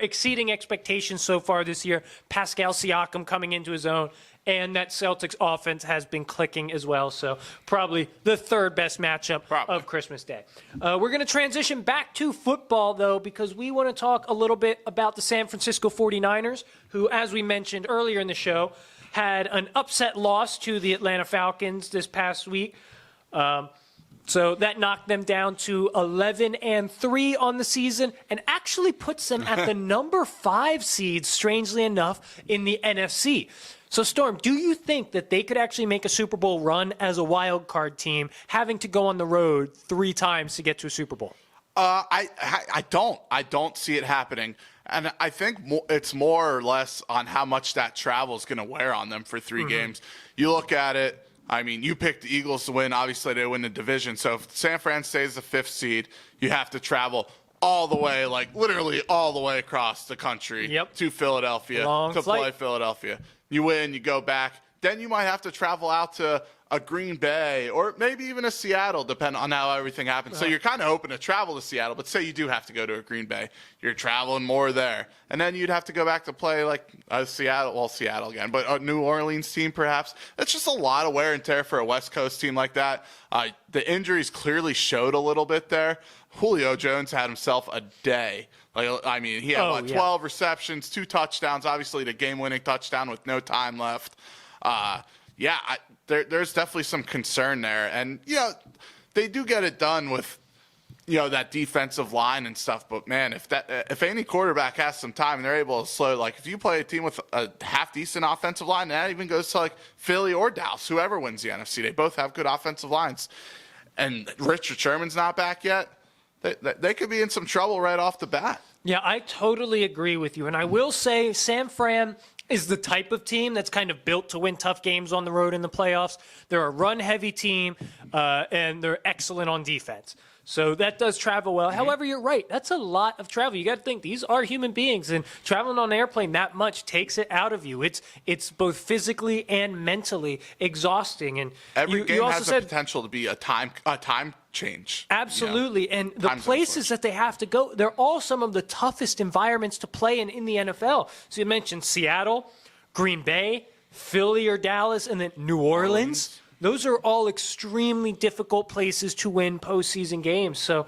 exceeding expectations so far this year. Pascal Siakam coming into his own. And that Celtics offense has been clicking as well. So probably the 3rd best matchup of Christmas Day. We're going to transition back to football, though, because we want to talk a little bit about the San Francisco 49ers, who, as we mentioned earlier in the show, had an upset loss to the Atlanta Falcons this past week. So that knocked them down to 11-3 on the season and actually puts them at the number 5 seed, strangely enough, in the NFC. So, Storm, do you think that they could actually make a Super Bowl run as a wild card team, having to go on the road 3 times to get to a Super Bowl? I don't see it happening. And I think it's more or less on how much that travel is going to wear on them for 3 games. You look at it. I mean, you picked the Eagles to win. Obviously, they win the division. So if San Fran stays the 5th seed, you have to travel all the way, like literally all the way across the country to Philadelphia to play Philadelphia. You win, you go back. Then you might have to travel out to a Green Bay or maybe even a Seattle, depending on how everything happens. So you're kind of hoping to travel to Seattle, but say you do have to go to a Green Bay. You're traveling more there. And then you'd have to go back to play like Seattle again, but a New Orleans team perhaps. It's just a lot of wear and tear for a West Coast team like that. The injuries clearly showed a little bit there. Julio Jones had himself a day. He had 12 receptions, 2 touchdowns, obviously the game-winning touchdown with no time left. There's definitely some concern there. And, they do get it done with, that defensive line and stuff. But, man, if any quarterback has some time and they're able to slow, like if you play a team with a half-decent offensive line, that even goes to, like, Philly or Dallas, whoever wins the NFC. They both have good offensive lines. And Richard Sherman's not back yet. They could be in some trouble right off the bat. Yeah, I totally agree with you. And I will say San Fran is the type of team that's kind of built to win tough games on the road in the playoffs. They're a run-heavy team, and they're excellent on defense. So that does travel well. However, you're right. That's a lot of travel. You got to think these are human beings, and traveling on an airplane that much takes it out of you. It's both physically and mentally exhausting. And every game has the potential to be a time change. Absolutely. And the places that they have to go, they're all some of the toughest environments to play in the NFL. So you mentioned Seattle, Green Bay, Philly or Dallas, and then New Orleans. Those are all extremely difficult places to win postseason games. So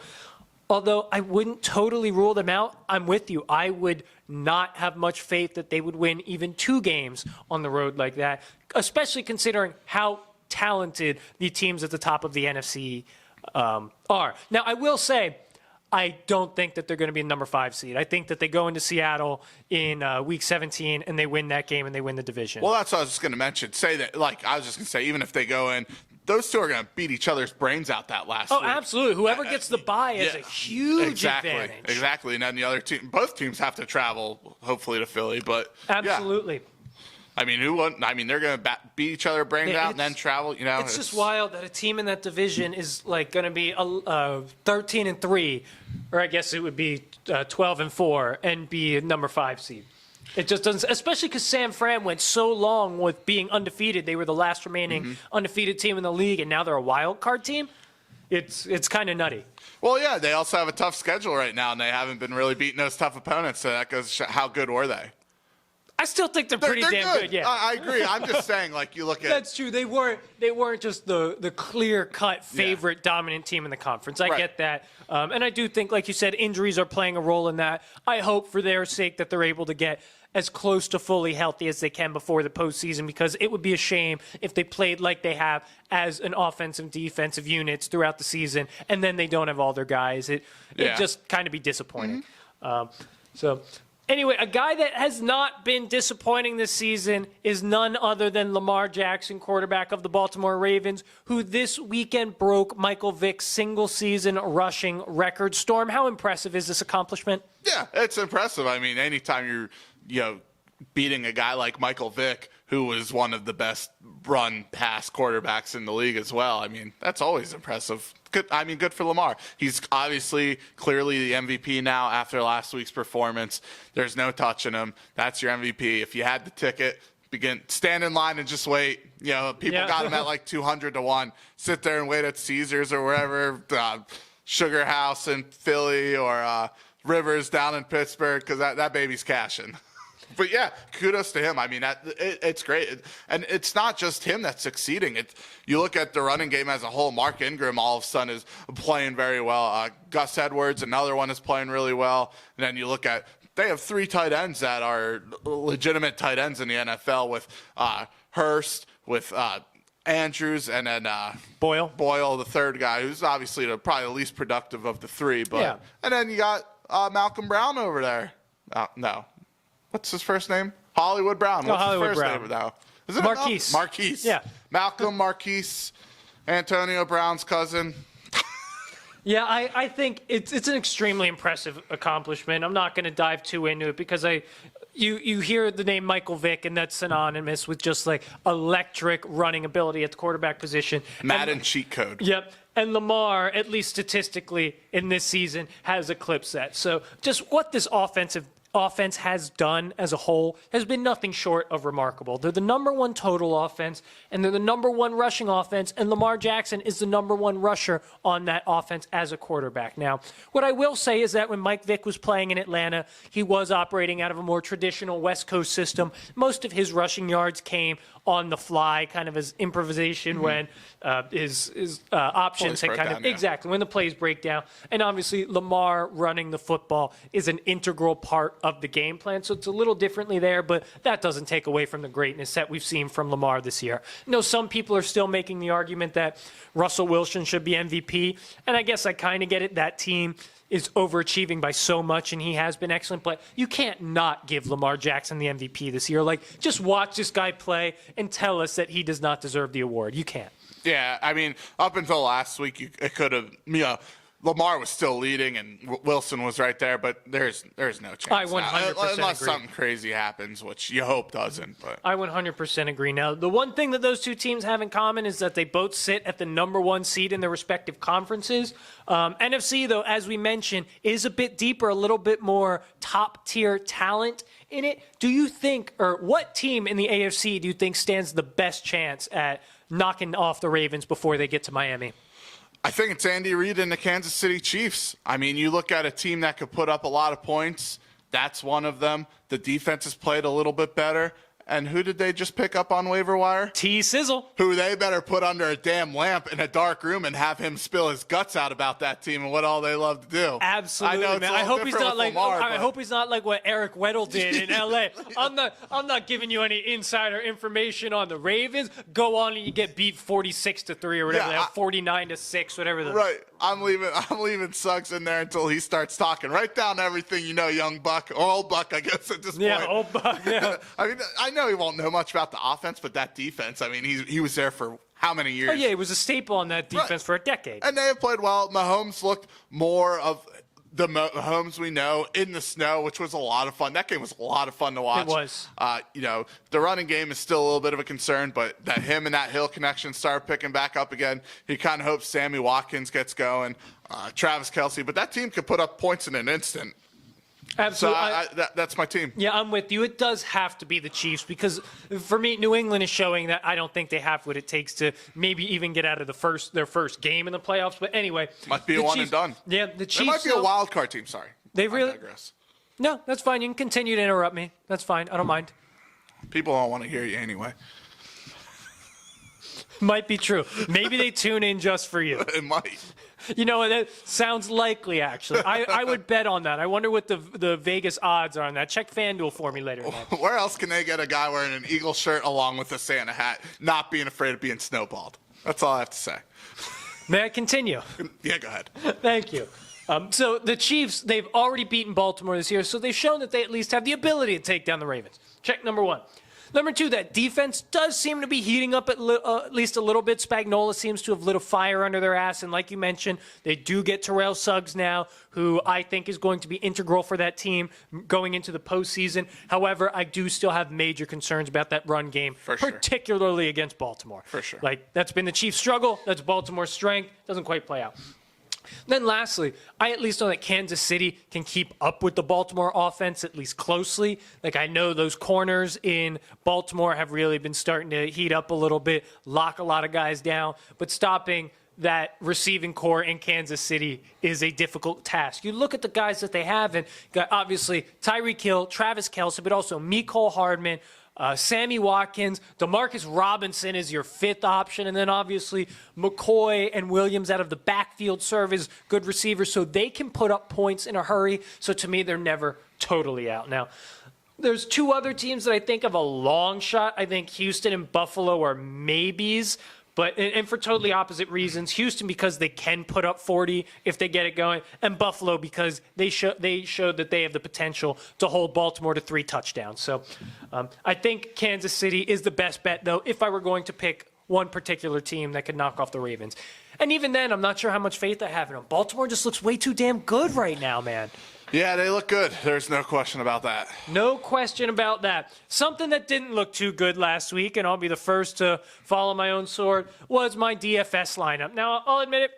although I wouldn't totally rule them out, I'm with you. I would not have much faith that they would win even 2 games on the road like that, especially considering how talented the teams at the top of the NFC are. Now, I will say, I don't think that they're going to be a number 5 seed. I think that they go into Seattle in Week 17 and they win that game and they win the division. Well, that's what I was just going to mention. Even if they go in, those two are going to beat each other's brains out that last week. Oh, absolutely. Whoever gets the bye has a huge advantage. Exactly. And then the other team, both teams have to travel, hopefully, to Philly. But absolutely. Yeah. Who wouldn't? They're going to beat each other brains out and then travel. It's just wild that a team in that division is going to be 13-3, or I guess it would be 12-4, and be a number 5 seed. It just doesn't, especially because San Fran went so long with being undefeated. They were the last remaining undefeated team in the league, and now they're a wild card team. It's kind of nutty. Well, yeah, they also have a tough schedule right now, and they haven't been really beating those tough opponents. So that goes how good were they? I still think they're pretty damn good. Yeah, I agree. I'm just saying, you look at. That's true. They weren't just the clear-cut favorite dominant team in the conference. I get that, and I do think, like you said, injuries are playing a role in that. I hope for their sake that they're able to get as close to fully healthy as they can before the postseason, because it would be a shame if they played like they have as an offensive, defensive units throughout the season, and then they don't have all their guys. It just kind of be disappointing. Anyway, a guy that has not been disappointing this season is none other than Lamar Jackson, quarterback of the Baltimore Ravens, who this weekend broke Michael Vick's single-season rushing record. Storm, how impressive is this accomplishment? Yeah, it's impressive. Anytime you're beating a guy like Michael Vick, who was one of the best run-pass quarterbacks in the league as well, that's always impressive. Good for Lamar. He's obviously clearly the MVP now after last week's performance. There's no touching him. That's your MVP. If you had the ticket, stand in line and just wait. People got him at 200 to 1. Sit there and wait at Caesars or wherever, Sugar House in Philly or Rivers down in Pittsburgh, because that baby's cashing. But yeah, kudos to him. It's great. And it's not just him that's succeeding. You look at the running game as a whole. Mark Ingram all of a sudden is playing very well. Gus Edwards, another one, is playing really well. And then you look at they have 3 tight ends that are legitimate tight ends in the NFL with Hurst, with Andrews, and then Boyle, the third guy, who's obviously probably the least productive of the 3. But Yeah. And then you got Malcolm Brown over there. No. What's his first name? Hollywood Brown. What's Hollywood his first Brown. name now? Is it Marquise. Marquise. Yeah. Malcolm Marquise, Antonio Brown's cousin. Yeah, I think it's an extremely impressive accomplishment. I'm not going to dive too into it because you hear the name Michael Vick, and that's synonymous with just like electric running ability at the quarterback position. Madden cheat code. Yep. And Lamar, at least statistically in this season, has eclipsed that. So just what this offense has done as a whole has been nothing short of remarkable. They're the number 1 total offense, and they're the number 1 rushing offense, and Lamar Jackson is the number 1 rusher on that offense as a quarterback. Now, what I will say is that when Mike Vick was playing in Atlanta, he was operating out of a more traditional West Coast system. Most of his rushing yards came on the fly, kind of as improvisation when his options had kind of down, yeah. exactly when the plays break down. And obviously, Lamar running the football is an integral part of the game plan, so it's a little differently there, but that doesn't take away from the greatness that we've seen from Lamar this year. Some people are still making the argument that Russell Wilson should be MVP, and I guess I kind of get it. That team is overachieving by so much, and he has been excellent, but you can't not give Lamar Jackson the MVP this year. Like, just watch this guy play and tell us that he does not deserve the award. You can't. Yeah, I mean, up until last week, it could have, Lamar was still leading and Wilson was right there, but there's no chance. I 100% unless agree. something crazy happens, which you hope doesn't. But I 100% agree. Now, the one thing that those two teams have in common is that they both sit at the number 1 seed in their respective conferences. NFC, though, as we mentioned, is a bit deeper, a little bit more top-tier talent in it. Do you think, or what team in the AFC do you think stands the best chance at knocking off the Ravens before they get to Miami? I think it's Andy Reid and the Kansas City Chiefs. I mean, you look at a team that could put up a lot of points. That's one of them. The defense has played a little bit better. And who did they just pick up on waiver wire? T-Sizzle. Who they better put under a damn lamp in a dark room and have him spill his guts out about that team and what all they love to do. Absolutely, I know it's man. a I little hope he's different not with like Lamar, I hope he's not like what Eric Weddle did in LA. I'm not giving you any insider information on the Ravens. Go on and you get beat 46-3 or whatever. Yeah, they have 49-6, whatever the Right. I'm leaving Suggs in there until he starts talking. Write down everything you know, young buck, or old buck, I guess, at this point. Yeah, old buck, yeah. I mean, I know he won't know much about the offense, but that defense, I mean, he was there for how many years? Oh, yeah, he was a staple on that defense Right. for a decade. And they have played well. Mahomes looked more of the Mahomes we know in the snow, which was a lot of fun. That game was a lot of fun to watch. It was. The running game is still a little bit of a concern, but that him and that Hill connection start picking back up again. He kind of hopes Sammy Watkins gets going, Travis Kelce, but that team could put up points in an instant. Absolutely. So that's my team. Yeah, I'm with you. It does have to be the Chiefs because, for me, New England is showing that I don't think they have what it takes to maybe even get out of their first game in the playoffs. But anyway, Might be a the one Chiefs- and done. Yeah, the Chiefs. It might be a wild card team. Sorry, They I really- digress. No, that's fine. You can continue to interrupt me. That's fine. I don't mind. People don't want to hear you anyway. Might be true. Maybe they tune in just for you. It might. You know, that sounds likely, actually. I would bet on that. I wonder what the Vegas odds are on that. Check FanDuel for me later tonight. Where else can they get a guy wearing an Eagle shirt along with a Santa hat, not being afraid of being snowballed? That's all I have to say. May I continue? Yeah, go ahead. Thank you. So the Chiefs, they've already beaten Baltimore this year, so they've shown that they at least have the ability to take down the Ravens. Check number one. Number two, that defense does seem to be heating up at least a little bit. Spagnuolo seems to have lit a fire under their ass. And like you mentioned, they do get Terrell Suggs now, who I think is going to be integral for that team going into the postseason. However, I do still have major concerns about that run game, For sure. particularly against Baltimore. For sure. Like, that's been the Chiefs' struggle. That's Baltimore's strength. Doesn't quite play out. Then lastly, I at least know that Kansas City can keep up with the Baltimore offense, at least closely. Like, I know those corners in Baltimore have really been starting to heat up a little bit, lock a lot of guys down, but stopping that receiving core in Kansas City is a difficult task. You look at the guys that they have, and got obviously Tyreek Hill, Travis Kelce, but also Mecole Hardman, Sammy Watkins, Demarcus Robinson is your fifth option, and then obviously McCoy and Williams out of the backfield serve as good receivers, so they can put up points in a hurry. So to me, they're never totally out. Now, there's two other teams that I think have a long shot. I think Houston and Buffalo are maybes, but and for totally opposite reasons. Houston because they can put up 40 if they get it going, and Buffalo because they showed that they have the potential to hold Baltimore to 3 touchdowns. So I think Kansas City is the best bet, though, if I were going to pick one particular team that could knock off the Ravens. And even then, I'm not sure how much faith I have in them. Baltimore just looks way too damn good right now, man. Yeah, they look good. There's no question about that. No question about that. Something that didn't look too good last week, and I'll be the first to follow my own sword, was my DFS lineup. Now, I'll admit it,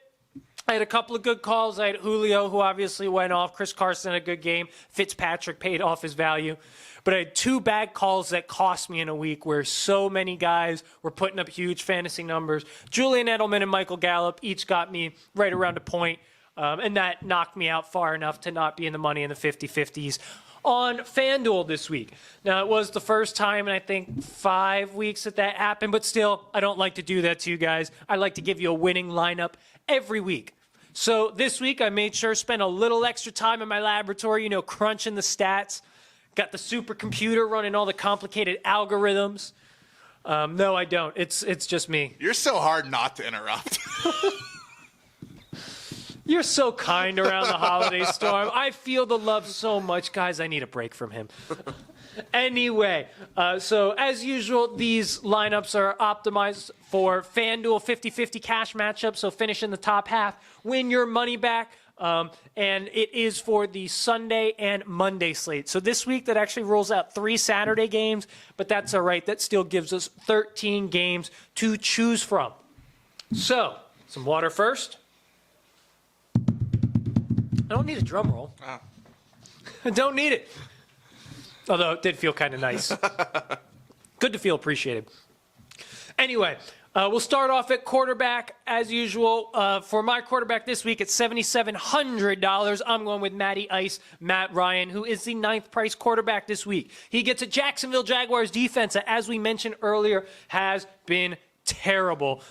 I had a couple of good calls. I had Julio, who obviously went off. Chris Carson had a good game. Fitzpatrick paid off his value. But I had 2 bad calls that cost me in a week where so many guys were putting up huge fantasy numbers. Julian Edelman and Michael Gallup each got me right around a point. And that knocked me out far enough to not be in the money in the 50-50s on FanDuel this week. Now, it was the first time in, I think, 5 weeks that happened, but still, I don't like to do that to you guys. I like to give you a winning lineup every week. So this week, I made sure to spend a little extra time in my laboratory, crunching the stats. Got the supercomputer running all the complicated algorithms. No, I don't. It's just me. You're so hard not to interrupt. You're so kind around the holiday, Storm. I feel the love so much. Guys, I need a break from him. Anyway, so as usual, these lineups are optimized for FanDuel 50-50 cash matchup, so finish in the top half, win your money back, and it is for the Sunday and Monday slate. So this week, that actually rolls out 3 Saturday games, but that's all right. That still gives us 13 games to choose from. So, some water first. I don't need a drum roll. Oh. I don't need it. Although it did feel kind of nice. Good to feel appreciated. Anyway, we'll start off at quarterback as usual. For my quarterback this week, it's $7,700. I'm going with Matty Ice, Matt Ryan, who is the 9th price quarterback this week. He gets a Jacksonville Jaguars defense that, as we mentioned earlier, has been terrible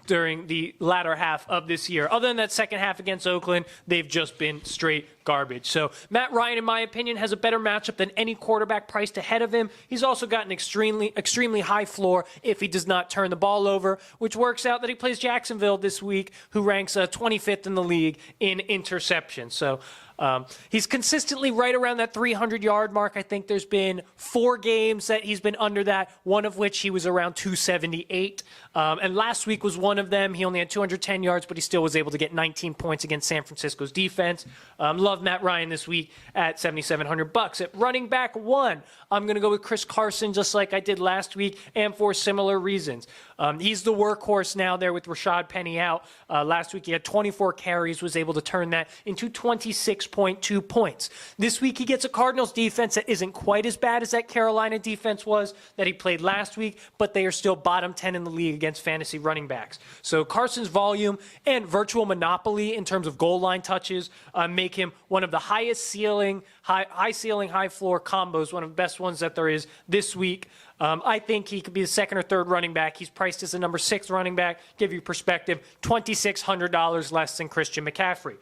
during the latter half of this year. Other than that second half against Oakland, they've just been straight garbage. So Matt Ryan, in my opinion, has a better matchup than any quarterback priced ahead of him. He's also got an extremely high floor if he does not turn the ball over, which works out that he plays Jacksonville this week, who ranks 25th in the league in interceptions. So he's consistently right around that 300-yard mark. I think there's been 4 games that he's been under that, one of which he was around 278. And last week was one of them. He only had 210 yards, but he still was able to get 19 points against San Francisco's defense. Love Matt Ryan this week at $7,700. At running back 1, I'm going to go with Chris Carson, just like I did last week, and for similar reasons. He's the workhorse now there with Rashad Penny out. Last week he had 24 carries, was able to turn that into 26.2 points. This week he gets a Cardinals defense that isn't quite as bad as that Carolina defense was that he played last week, but they are still bottom 10 in the league against fantasy running backs. So Carson's volume and virtual monopoly in terms of goal line touches make him one of the highest ceiling, high ceiling, high floor combos, one of the best ones that there is this week. I think he could be the 2nd or 3rd running back. He's priced as the number 6 running back. Give you perspective, $2,600 less than Christian McCaffrey.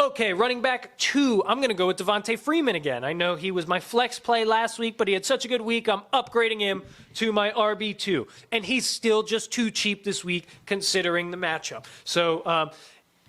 Okay, running back 2, I'm going to go with Devontae Freeman again. I know he was my flex play last week, but he had such a good week, I'm upgrading him to my RB2. And he's still just too cheap this week considering the matchup. So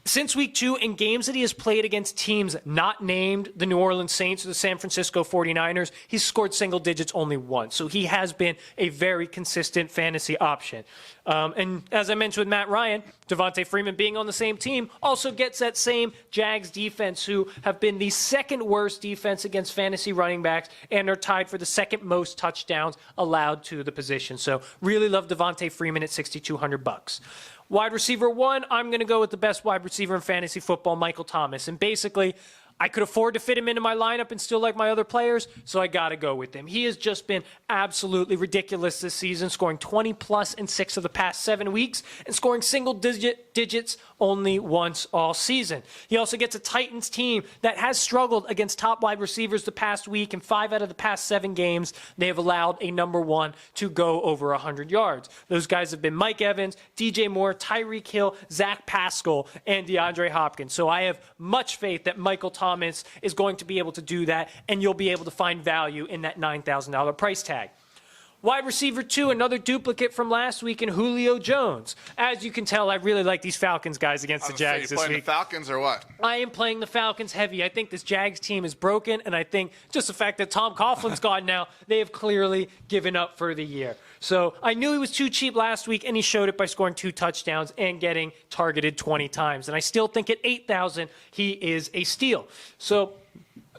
since week 2, in games that he has played against teams not named the New Orleans Saints or the San Francisco 49ers, he's scored single digits only once. So he has been a very consistent fantasy option. And as I mentioned with Matt Ryan, Devontae Freeman being on the same team also gets that same Jags defense, who have been the 2nd worst defense against fantasy running backs and are tied for the 2nd most touchdowns allowed to the position. So really love Devontae Freeman at $6,200. Wide receiver 1, I'm going to go with the best wide receiver in fantasy football, Michael Thomas. And basically, I could afford to fit him into my lineup and still like my other players, so I got to go with him. He has just been absolutely ridiculous this season, scoring 20-plus in 6 of the past 7 weeks and scoring single digits only once all season. He also gets a Titans team that has struggled against top wide receivers the past week. In 5 out of the past 7 games, they have allowed a number 1 to go over 100 yards. Those guys have been Mike Evans, DJ Moore, Tyreek Hill, Zach Pascal, and DeAndre Hopkins. So I have much faith that Michael Thomas is going to be able to do that, and you'll be able to find value in that $9,000 price tag. Wide receiver 2, another duplicate from last week in Julio Jones. As you can tell, I really like these Falcons guys against the Jags this playing week. the Falcons or what? I am playing the Falcons heavy. I think this Jags team is broken, and I think just the fact that Tom Coughlin's gone now, they have clearly given up for the year. So I knew he was too cheap last week, and he showed it by scoring 2 touchdowns and getting targeted 20 times. And I still think at $8,000, he is a steal. So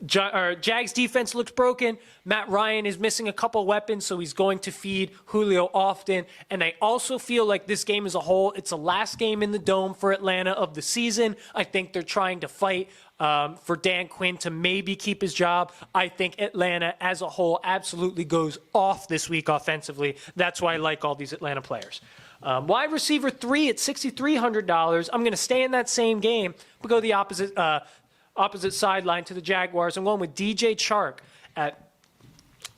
Jags defense looks broken. Matt Ryan is missing a couple weapons, so he's going to feed Julio often. And I also feel like this game as a whole, it's the last game in the Dome for Atlanta of the season. I think they're trying to fight for Dan Quinn to maybe keep his job. I think Atlanta as a whole absolutely goes off this week offensively. That's why I like all these Atlanta players. Wide receiver 3 at $6,300. I'm going to stay in that same game, but go the opposite sideline to the Jaguars. I'm going with DJ Chark at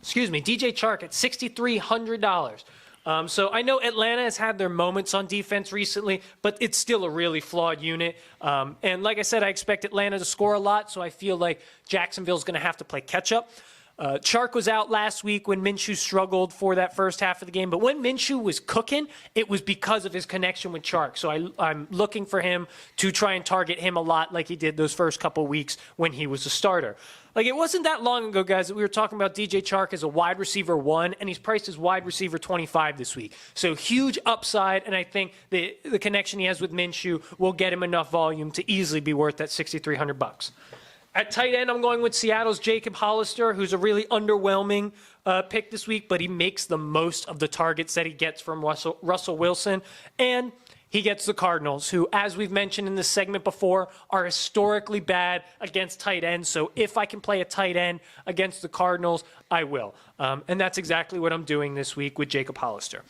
$6,300. So I know Atlanta has had their moments on defense recently, but it's still a really flawed unit. And like I said, I expect Atlanta to score a lot, so I feel like Jacksonville's going to have to play catch-up. Chark was out last week when Minshew struggled for that first half of the game. But when Minshew was cooking, it was because of his connection with Chark. So I'm looking for him to try and target him a lot like he did those first couple weeks when he was a starter. Like, it wasn't that long ago, guys, that we were talking about DJ Chark as a wide receiver 1, and he's priced as wide receiver 25 this week. So huge upside, and I think the connection he has with Minshew will get him enough volume to easily be worth that $6,300. At tight end, I'm going with Seattle's Jacob Hollister, who's a really underwhelming pick this week, but he makes the most of the targets that he gets from Russell Wilson. And he gets the Cardinals, who, as we've mentioned in this segment before, are historically bad against tight ends. So if I can play a tight end against the Cardinals, I will. And that's exactly what I'm doing this week with Jacob Hollister.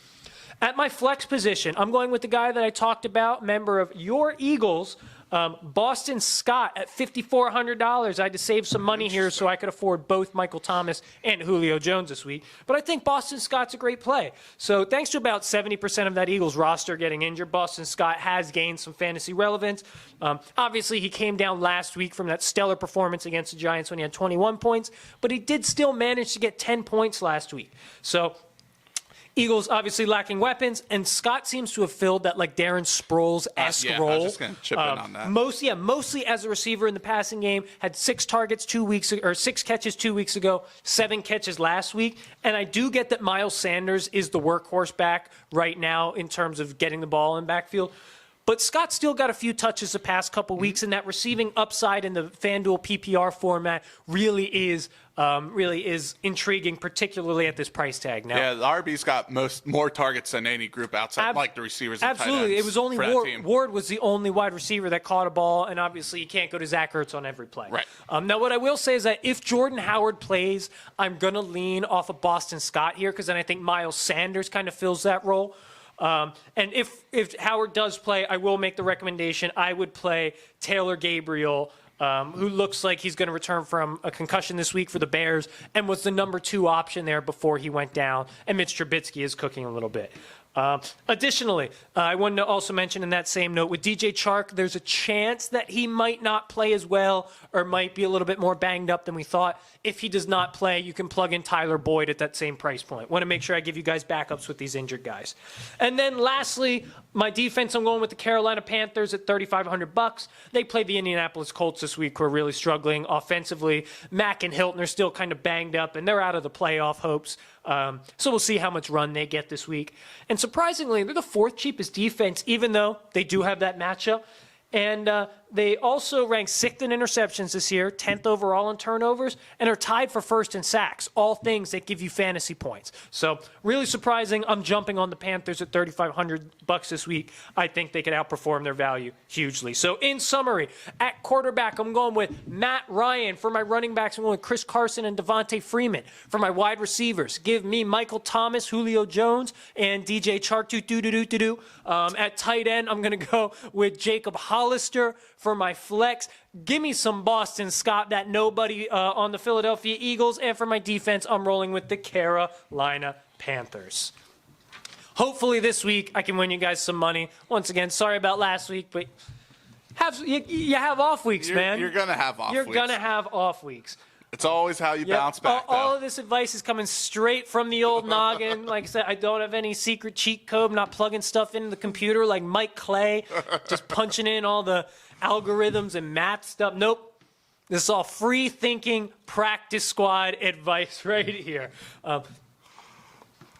At my flex position, I'm going with the guy that I talked about, member of your Eagles, Boston Scott at $5,400. I had to save some money here so I could afford both Michael Thomas and Julio Jones this week. But I think Boston Scott's a great play. So thanks to about 70% of that Eagles roster getting injured, Boston Scott has gained some fantasy relevance. Obviously, he came down last week from that stellar performance against the Giants when he had 21 points, but he did still manage to get 10 points last week. So Eagles obviously lacking weapons, and Scott seems to have filled that like Darren Sproles-esque role. I was just going to chip in on that. Mostly as a receiver in the passing game. Had 6 catches 2 weeks ago, 7 catches last week. And I do get that Miles Sanders is the workhorse back right now in terms of getting the ball in backfield. But Scott still got a few touches the past couple weeks, and that receiving upside in the FanDuel PPR format really is intriguing, particularly at this price tag. Now, yeah, the RB's got more targets than any group outside, like the receivers. And absolutely, tight ends it was only Ward was the only wide receiver that caught a ball, and obviously you can't go to Zach Ertz on every play. Right. Now, what I will say is that if Jordan Howard plays, I'm gonna lean off of Boston Scott here because then I think Miles Sanders kind of fills that role. And if Howard does play, I will make the recommendation. I would play Taylor Gabriel, who looks like he's going to return from a concussion this week for the Bears and was the number 2 option there before he went down. And Mitch Trubisky is cooking a little bit. Additionally, I wanted to also mention in that same note with DJ Chark, there's a chance that he might not play as well or might be a little bit more banged up than we thought. If he does not play, you can plug in Tyler Boyd at that same price point. Want to make sure I give you guys backups with these injured guys. And then lastly, my defense, I'm going with the Carolina Panthers at $3,500. They played the Indianapolis Colts this week, who are really struggling offensively. Mack and Hilton are still kind of banged up, and they're out of the playoff hopes. So we'll see how much run they get this week. And surprisingly, they're the 4th cheapest defense, even though they do have that matchup. And They also rank 6th in interceptions this year, 10th overall in turnovers, and are tied for 1st in sacks, all things that give you fantasy points. So really surprising. I'm jumping on the Panthers at $3,500 this week. I think they could outperform their value hugely. So in summary, at quarterback, I'm going with Matt Ryan. For my running backs, I'm going with Chris Carson and Devontae Freeman. For my wide receivers, give me Michael Thomas, Julio Jones, and DJ Chark. At tight end, I'm going to go with Jacob Hollister. For my flex, give me some Boston Scott, that nobody on the Philadelphia Eagles. And for my defense, I'm rolling with the Carolina Panthers. Hopefully this week I can win you guys some money. Once again, sorry about last week, but you have off weeks, man. You're going to have off weeks. You're going to have off weeks. It's always how you bounce back, all of this advice is coming straight from the old noggin. Like I said, I don't have any secret cheat code. I'm not plugging stuff into the computer like Mike Clay, just punching in all the algorithms and math stuff. Nope. This is all free thinking, practice squad advice right here.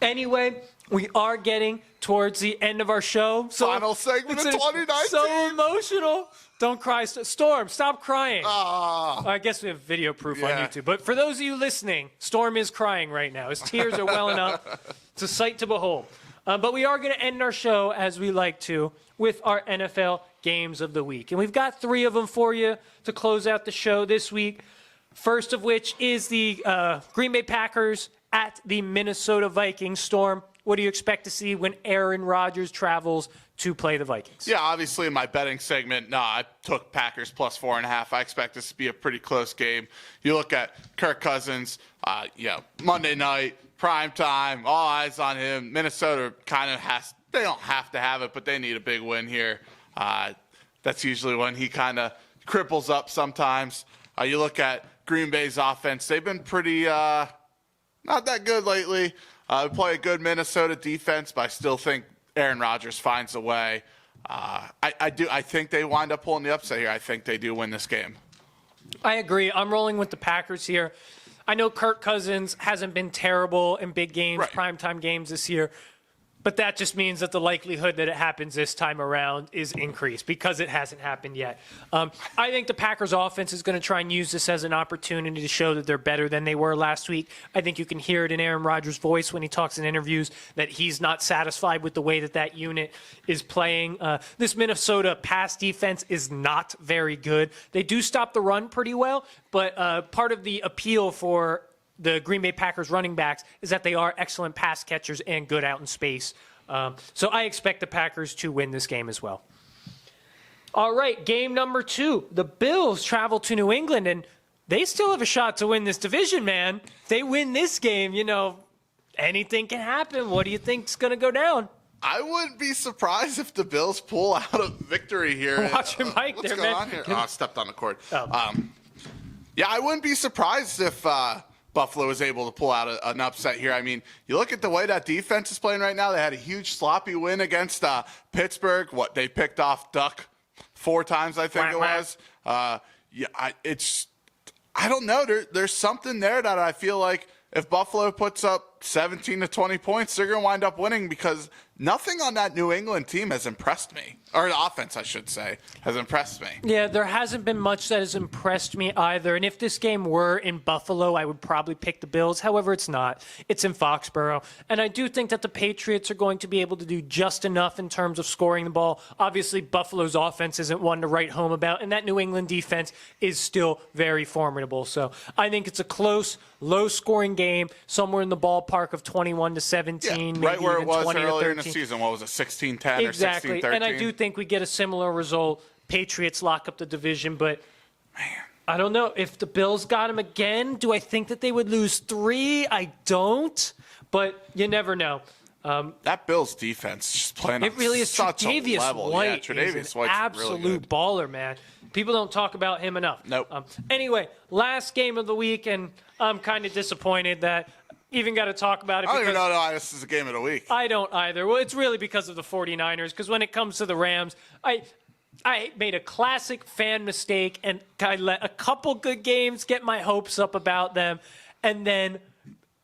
Anyway, we are getting towards the end of our show. So final segment of 2019. So emotional. Don't cry. Storm, stop crying. I guess we have video proof on YouTube. But for those of you listening, Storm is crying right now. His tears are welling up. It's a sight to behold. But we are going to end our show, as we like to, with our NFL games of the week. And we've got 3 of them for you to close out the show this week. First of which is the Green Bay Packers at the Minnesota Vikings. Storm, what do you expect to see when Aaron Rodgers travels to play the Vikings? Yeah, obviously in my betting segment, I took Packers plus 4.5. I expect this to be a pretty close game. You look at Kirk Cousins, Monday night, prime time, all eyes on him. Minnesota kind of they don't have to have it, but they need a big win here. That's usually when he kind of cripples up sometimes. You look at Green Bay's offense, they've been pretty not that good lately. We play a good Minnesota defense, but I still think Aaron Rodgers finds a way. I think they wind up pulling the upset here. I think they do win this game. I agree. I'm rolling with the Packers here. I know Kirk Cousins hasn't been terrible in big games, primetime games this year, but that just means that the likelihood that it happens this time around is increased because it hasn't happened yet. I think the Packers offense is going to try and use this as an opportunity to show that they're better than they were last week. I think you can hear it in Aaron Rodgers' voice when he talks in interviews that he's not satisfied with the way that unit is playing. This Minnesota pass defense is not very good. They do stop the run pretty well, but part of the appeal for the Green Bay Packers running backs is that they are excellent pass catchers and good out in space. So I expect the Packers to win this game as well. All right, game number 2. The Bills travel to New England, and they still have a shot to win this division, man. If they win this game, anything can happen. What do you think's going to go down? I wouldn't be surprised if the Bills pull out a victory here. Watch your mic what's there, going man. on here? I stepped on the cord. Oh. I wouldn't be surprised if Buffalo was able to pull out an upset here. I mean, you look at the way that defense is playing right now. They had a huge sloppy win against Pittsburgh. They picked off Duck 4 times, I think it was. I don't know. There's something there that I feel like if Buffalo puts up 17 to 20 points, they're going to wind up winning because nothing on that New England team has impressed me. Or the offense, I should say, has impressed me. Yeah, there hasn't been much that has impressed me either. And if this game were in Buffalo, I would probably pick the Bills. However, it's not. It's in Foxborough. And I do think that the Patriots are going to be able to do just enough in terms of scoring the ball. Obviously, Buffalo's offense isn't one to write home about, and that New England defense is still very formidable. So I think it's a close, low-scoring game, somewhere in the ballpark of 21 to 17, yeah, right maybe where even it was 20 earlier to 13. in the season. What was it, 16-10 exactly. or 16-13? And I do think we get a similar result. Patriots lock up the division, but I don't know. If the Bills got him again, do I think that they would lose 3? I don't, but you never know. That Bills defense just playing it really is such Tre'Davious a level. White. Yeah, Tre'Davious White's absolute really good. baller, man. People don't talk about him enough. Nope. Anyway, last game of the week, and I'm kind of disappointed that even got to talk about it. I don't even know why this is a game of the week. I don't either. Well, it's really because of the 49ers, because when it comes to the Rams, I made a classic fan mistake, and I let a couple good games get my hopes up about them, and then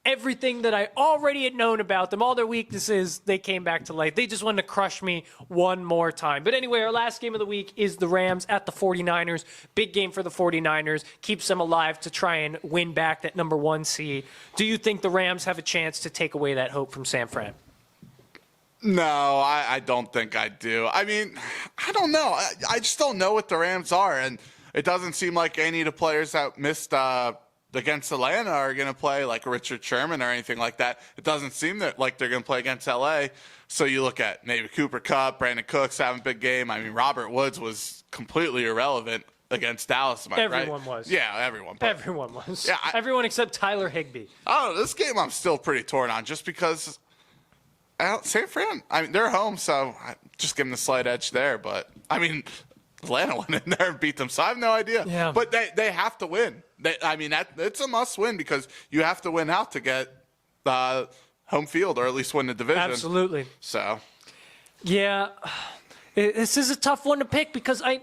everything that I already had known about them, all their weaknesses, they came back to light. They just wanted to crush me one more time. But anyway, our last game of the week is the Rams at the 49ers. Big game for the 49ers. Keeps them alive to try and win back that number 1 seed. Do you think the Rams have a chance to take away that hope from San Fran? No, I don't think I do. I mean, I don't know. I just don't know what the Rams are, and it doesn't seem like any of the players that missed against Atlanta are going to play, like Richard Sherman or anything like that. It doesn't seem like they're going to play against LA. So you look at maybe Cooper Kupp, Brandon Cooks having a big game. I mean, Robert Woods was completely irrelevant against Dallas, right? Everyone was. Yeah, everyone. Everyone was. Yeah, everyone except Tyler Higbee. I don't know. This game I'm still pretty torn on just because San Fran, I mean, they're home, so I just give them the slight edge there. But, I mean, Atlanta went in there and beat them, so I have no idea. Yeah. But they have to win. It's a must-win because you have to win out to get home field or at least win the division. Absolutely. So. Yeah, this is a tough one to pick because I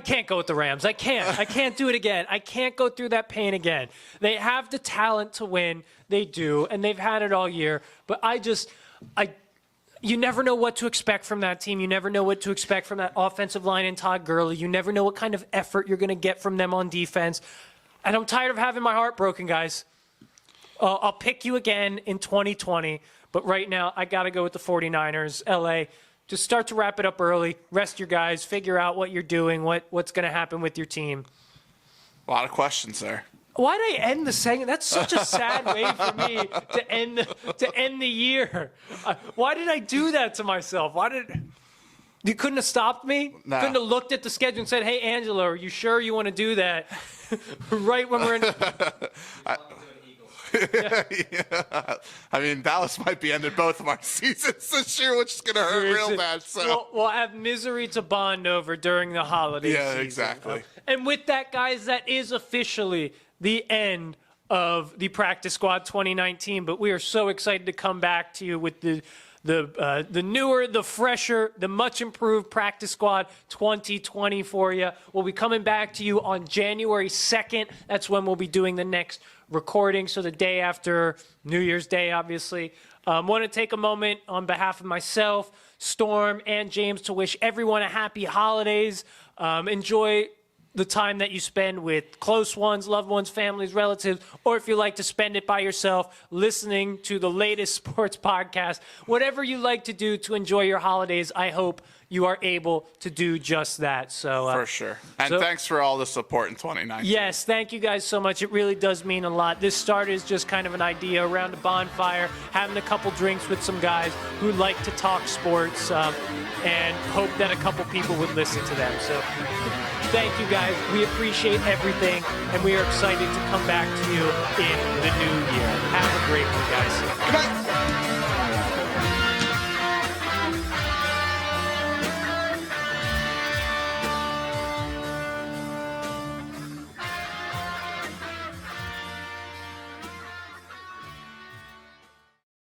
can't go with the Rams. I can't do it again. I can't go through that pain again. They have the talent to win. They do, and they've had it all year. But you never know what to expect from that team. You never know what to expect from that offensive line and Todd Gurley. You never know what kind of effort you're going to get from them on defense. And I'm tired of having my heart broken, guys. I'll pick you again in 2020. But right now, I got to go with the 49ers. LA, just start to wrap it up early. Rest your guys. Figure out what you're doing, what's going to happen with your team. A lot of questions there. Why did I end the segment? That's such a sad way for me to end the year. Why did I do that to myself? You couldn't have stopped me? No. Couldn't have looked at the schedule and said, "Hey, Angelo, are you sure you want to do that?" Right when we're in. Yeah. I mean, Dallas might be ending both of our seasons this year, which is going to hurt real bad. So we'll have misery to bond over during the holiday season. Yeah, exactly. And with that, guys, that is officially the end of the Practice Squad 2019. But we are so excited to come back to you with the newer, the fresher, the much improved Practice Squad 2020 for you. We'll be coming back to you on January 2nd. That's when we'll be doing the next recording, so the day after New Year's Day, obviously. Want to take a moment on behalf of myself, Storm, and James to wish everyone a happy holidays. Enjoy the time that you spend with close ones, loved ones, families, relatives, or if you like to spend it by yourself, listening to the latest sports podcast. Whatever you like to do to enjoy your holidays, I hope you are able to do just that. So for sure. And thanks for all the support in 2019. Yes, thank you guys so much. It really does mean a lot. This started as just kind of an idea around a bonfire, having a couple drinks with some guys who like to talk sports, and hope that a couple people would listen to them. So thank you guys. We appreciate everything, and we are excited to come back to you in the new year. Have a great one, guys. Good night.